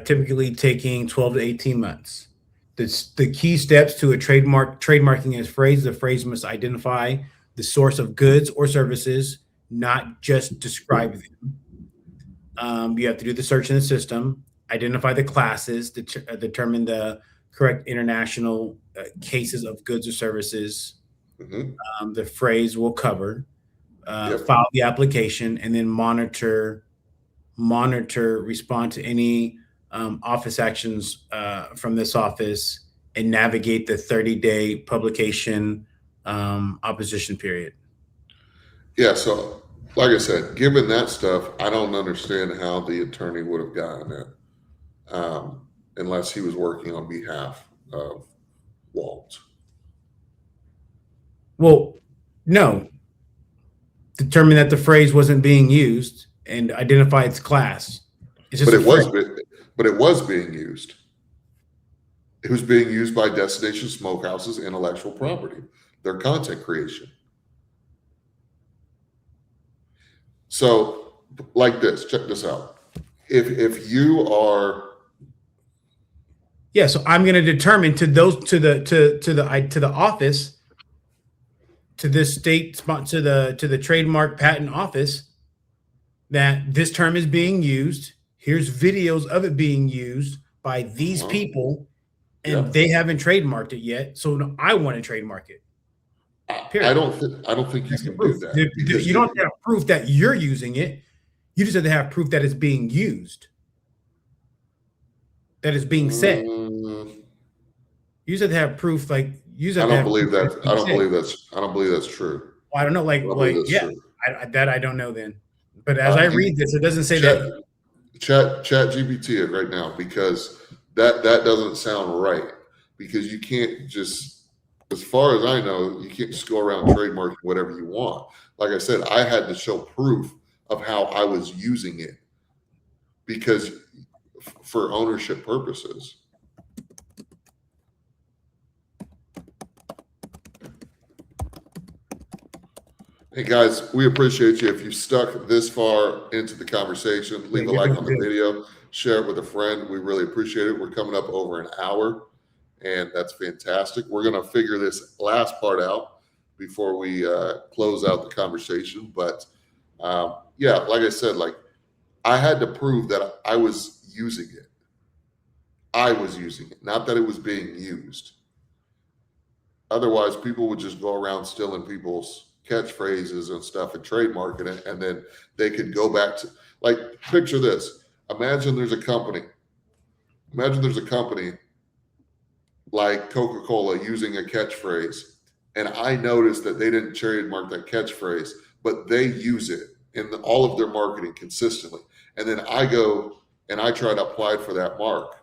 Typically taking 12 to 18 months. The key steps to a trademarking a phrase. The phrase must identify the source of goods or services, not just describe them. You have to do the search in the system, identify the classes, determine the correct international cases of goods or services the phrase will cover, file the application, and then monitor, respond to any office actions from this office, and navigate the 30-day publication opposition period.
Yeah, so like I said, given that stuff, I don't understand how the attorney would have gotten it unless he was working on behalf of Walt.
Well, no. Determine that the phrase wasn't being used and identify its class.
But it was being used. It was being used by Destination Smokehouse's intellectual property, their content creation. So, like this, check this out. If you are,
so I'm going to determine to the office, to this state, to the trademark patent office, that this term is being used. Here's videos of it being used by these people, and they haven't trademarked it yet. So I want to trademark it.
Period. I don't think you can do that.
You don't have proof that you're using it. You just have to have proof that it's being used, that it's being said. You said to have proof, like you
I
said to
don't
have
believe
proof
that.
that it's been said.
I don't believe that's true.
Well, I don't know,
I don't believe that's
yeah,
true.
that I don't know then. But as I
You
read this, it doesn't say
chat
that.
chat GPT it right now, because that doesn't sound right. Because you can't just, as far as I know, you can't just go around trademarking whatever you want. Like I said, I had to show proof of how I was using it, because for ownership purposes. Hey guys, we appreciate you. If you stuck this far into the conversation, leave a
You're
like
doing
on the
good.
video, share it with a friend. We really appreciate it. We're coming up over an hour, and that's fantastic. We're going to figure this last part out before we close out the conversation. But yeah, like I said, like I had to prove that I was using it. I was using it, not that it was being used. Otherwise, people would just go around stealing people's catchphrases and stuff and trademarking it, and then they could go back to, like, picture this. Imagine there's a company. Imagine there's a company like Coca-Cola using a catchphrase, and I noticed that they didn't trademark that catchphrase, but they use it in all of their marketing consistently. And then I go and I try to apply for that mark.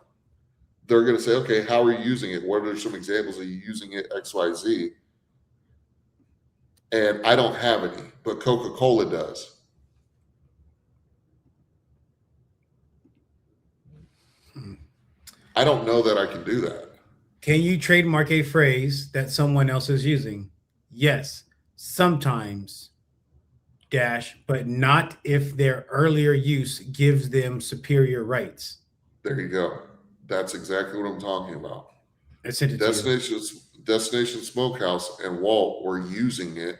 They're going to say, okay, how are you using it? What are some examples of you using it, XYZ? And I don't have any, but Coca-Cola does. I don't know that I can do that.
Can you trademark a phrase that someone else is using? Yes, sometimes, but not if their earlier use gives them superior rights.
There you go. That's exactly what I'm talking about.
I sent it to you.
Destination Smokehouse and Walt were using it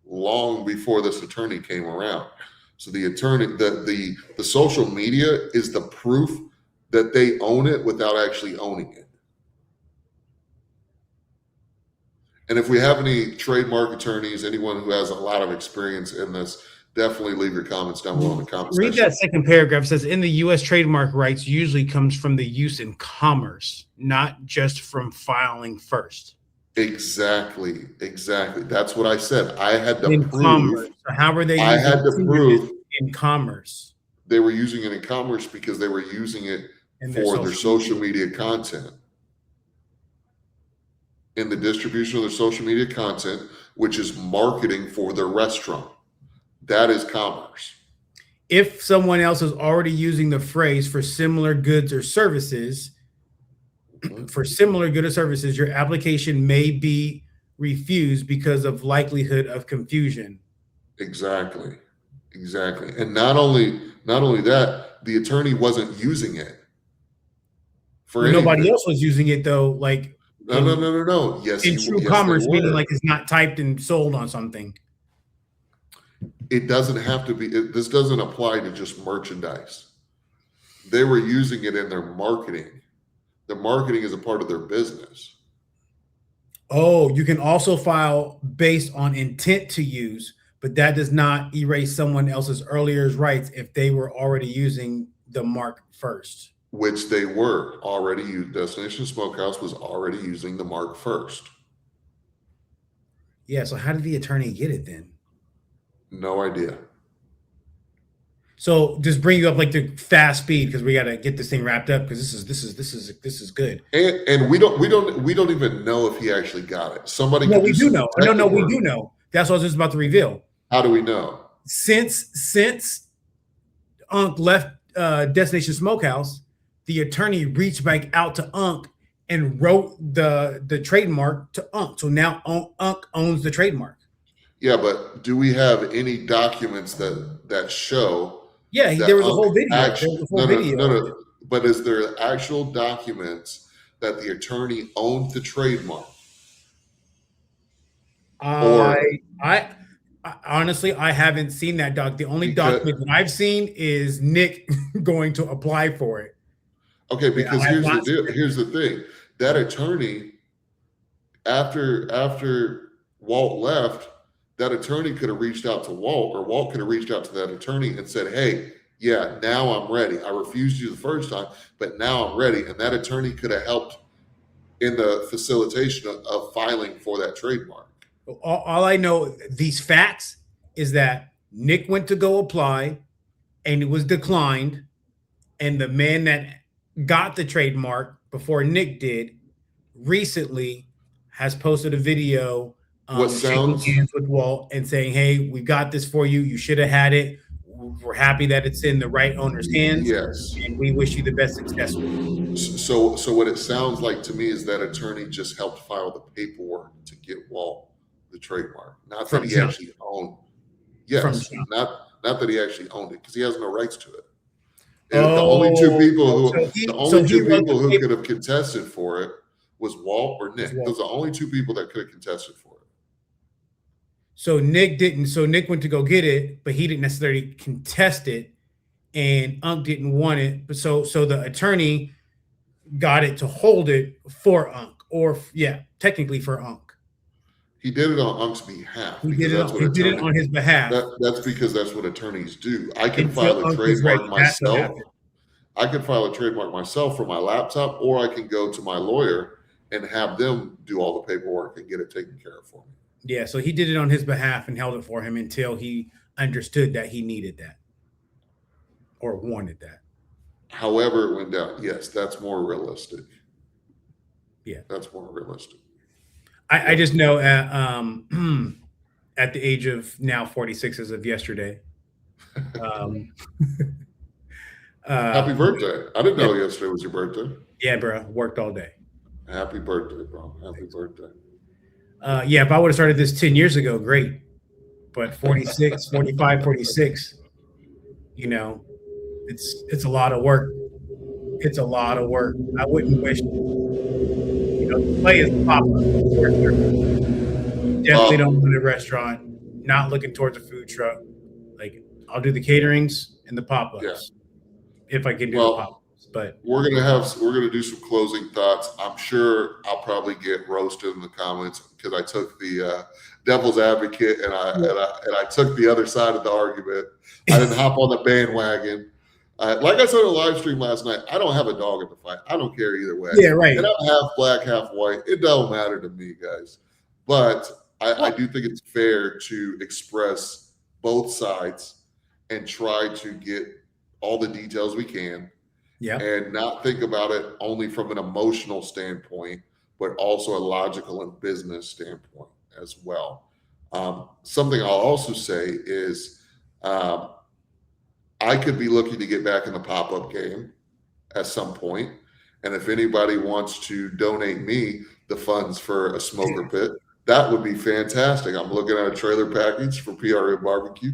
long before this attorney came around. So the attorney, the social media is the proof that they own it without actually owning it. And if we have any trademark attorneys, anyone who has a lot of experience in this, definitely leave your comments down below in the comment
Read
section.
that second paragraph. It says, in the U.S., trademark rights usually comes from the use in commerce, not just from filing first.
Exactly. That's what I said. I had to
In
prove.
Commerce. So how were they using
I had to prove
in commerce?
They were using it in commerce because they were using it for their social media content. In the distribution of their social media content, which is marketing for their restaurant. That is commerce.
If someone else is already using the phrase for similar goods or services, your application may be refused because of likelihood of confusion.
Exactly. And not only that, the attorney wasn't using it for anything.
Nobody else was using it though. Like
no. Yes,
in true commerce, meaning like it's not typed and sold on something.
It doesn't have to be. This doesn't apply to just merchandise. They were using it in their marketing. The marketing is a part of their business.
Oh, you can also file based on intent to use, but that does not erase someone else's earlier rights if they were already using the mark first.
Which they were already used. Destination Smokehouse was already using the mark first.
Yeah, so how did the attorney get it then?
No idea.
So just bring you up like the fast speed because we got to get this thing wrapped up because this is good.
And we don't even know if he actually got it. Somebody.
No, we do know. No, we do know. That's what I was just about to reveal.
How do we know?
Since Unc left Destination Smokehouse, the attorney reached back out to Unc and wrote the trademark to Unc. So now Unc owns the trademark.
Yeah, but do we have any documents that show?
Yeah, there was a whole video.
No. But is there actual documents that the attorney owned the trademark?
I honestly, I haven't seen that doc. The only document that I've seen is Nick going to apply for it.
Okay, because here's the thing. That attorney, after Walt left, that attorney could have reached out to Walt, or Walt could have reached out to that attorney and said, hey, yeah, now I'm ready. I refused you the first time, but now I'm ready. And that attorney could have helped in the facilitation of filing for that trademark.
All I know, these facts, is that Nick went to go apply and it was declined. And the man that got the trademark before Nick did recently has posted a video
What
shaking
sounds
hands with Walt and saying, "Hey, we got this for you. You should have had it. We're happy that it's in the right owner's hands,
yes.
and we wish you the best success with it."
So what it sounds like to me is that attorney just helped file the paperwork to get Walt the trademark, not
From
that he
jump.
actually owned.
From
Yes,
jump.
not that he actually owned it, because he has no rights to it.
Oh,
The only two people
so he wrote
who
the
could have contested for it was Walt or Nick.
Walt.
Those are the only two people that could have contested for it.
So Nick didn't. So Nick went to go get it, but he didn't necessarily contest it, and Unc didn't want it. But so the attorney got it to hold it for Unc, or technically for Unc.
He did it on Unc's behalf.
He did it on his behalf.
That's because that's what attorneys do. I can
Until
file a
Unc was ready.
trademark myself. I can file a trademark myself from my laptop, or I can go to my lawyer and have them do all the paperwork and get it taken care of for me.
Yeah, so he did it on his behalf and held it for him until he understood that he needed that or wanted that.
However it went down, yes, that's more realistic.
Yeah.
That's more realistic.
I just know at the age of now 46 as of yesterday.
Happy birthday. I didn't know yesterday was your birthday.
Yeah, bro. Worked all day.
Happy birthday, bro. Happy birthday.
Yeah, if I would have started this 10 years ago, great. But 46, 45, 46, it's a lot of work. It's a lot of work. I wouldn't wish, play is pop up. Definitely don't go to a restaurant, not looking towards a food truck. Like, I'll do the caterings and the pop-ups if I can do the pop-ups. But
we're gonna do some closing thoughts. I'm sure I'll probably get roasted in the comments because I took the devil's advocate and I took the other side of the argument. I didn't hop on the bandwagon. Like I said on the live stream last night, I don't have a dog in the fight. I don't care either way.
Yeah, right.
And I'm half black, half white. It don't matter to me, guys. But I do think it's fair to express both sides and try to get all the details we can.
Yeah.
And not think about it only from an emotional standpoint, but also a logical and business standpoint as well. Something I'll also say is I could be looking to get back in the pop-up game at some point. And if anybody wants to donate me the funds for a smoker pit, that would be fantastic. I'm looking at a trailer package for PRM Barbecue.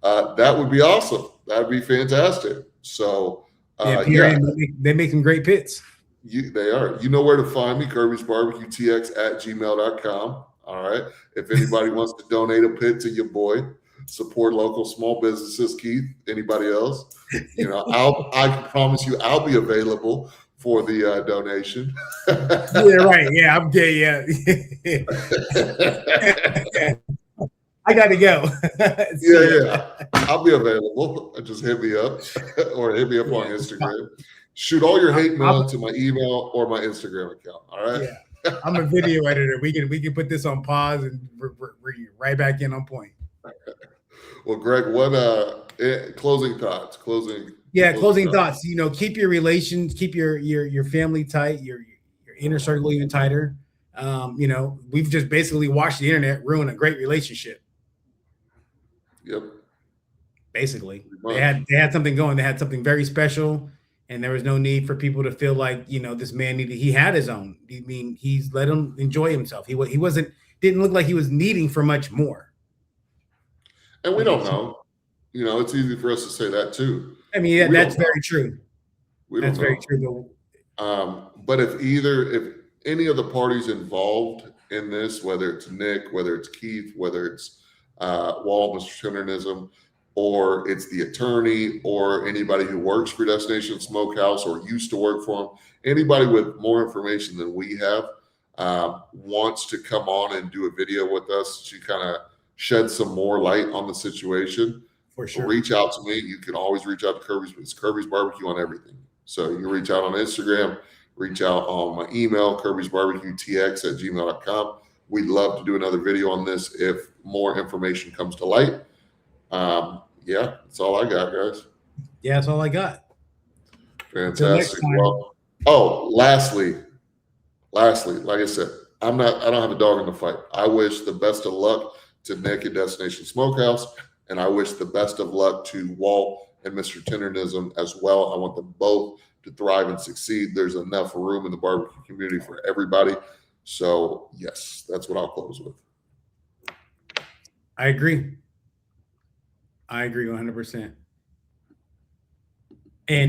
That would be awesome. That would be fantastic. So
they make some great pits.
They are. You know where to find me, Kirby's Barbecue TX at gmail.com. All right. If anybody wants to donate a pit to your boy, support local small businesses, Keith, anybody else, I can promise you I'll be available for the donation.
Yeah, right. Yeah, I'm gay. Yeah. I got to go.
Yeah. I'll be available. Just hit me up or hit me up on Instagram. Shoot all your hate mail to my email or my Instagram account. All right.
Yeah. I'm a video editor. We can put this on pause and we're right back in on point.
Well, Greg, what closing thoughts? Closing
thoughts. Keep your relations, keep your family tight, your inner circle even tighter. We've just basically watched the internet ruin a great relationship.
Yep.
Basically, they had something going. They had something very special, and there was no need for people to feel like this man he had his own. I mean, he's let him enjoy himself. He didn't look like he was needing for much more.
And we don't know. It's easy for us to say that too.
I mean, that's very true.
That's very true. But if any of the parties involved in this, whether it's Nick, whether it's Keith, whether it's Walt, Mr. Tendernism, or it's the attorney, or anybody who works for Destination Smokehouse or used to work for them, anybody with more information than we have wants to come on and do a video with us to kind of shed some more light on the situation,
for sure,
reach out to me. You can always reach out to Kirby's. It's Kirby's Barbecue on everything. So you can reach out on Instagram, reach out on my email, kirbysbarbecuetx@gmail.com. We'd love to do another video on this if more information comes to light. Yeah, that's all I got, guys.
Yeah, that's all I got. Until next
Fantastic.
time.
Well, oh, lastly, like I said, I don't have a dog in the fight. I wish the best of luck to Nick at Destination Smokehouse, and I wish the best of luck to Walt and Mr. Tendernism as well. I want them both to thrive and succeed. There's enough room in the barbecue community for everybody. So yes, that's what I'll close with.
I agree. 100%.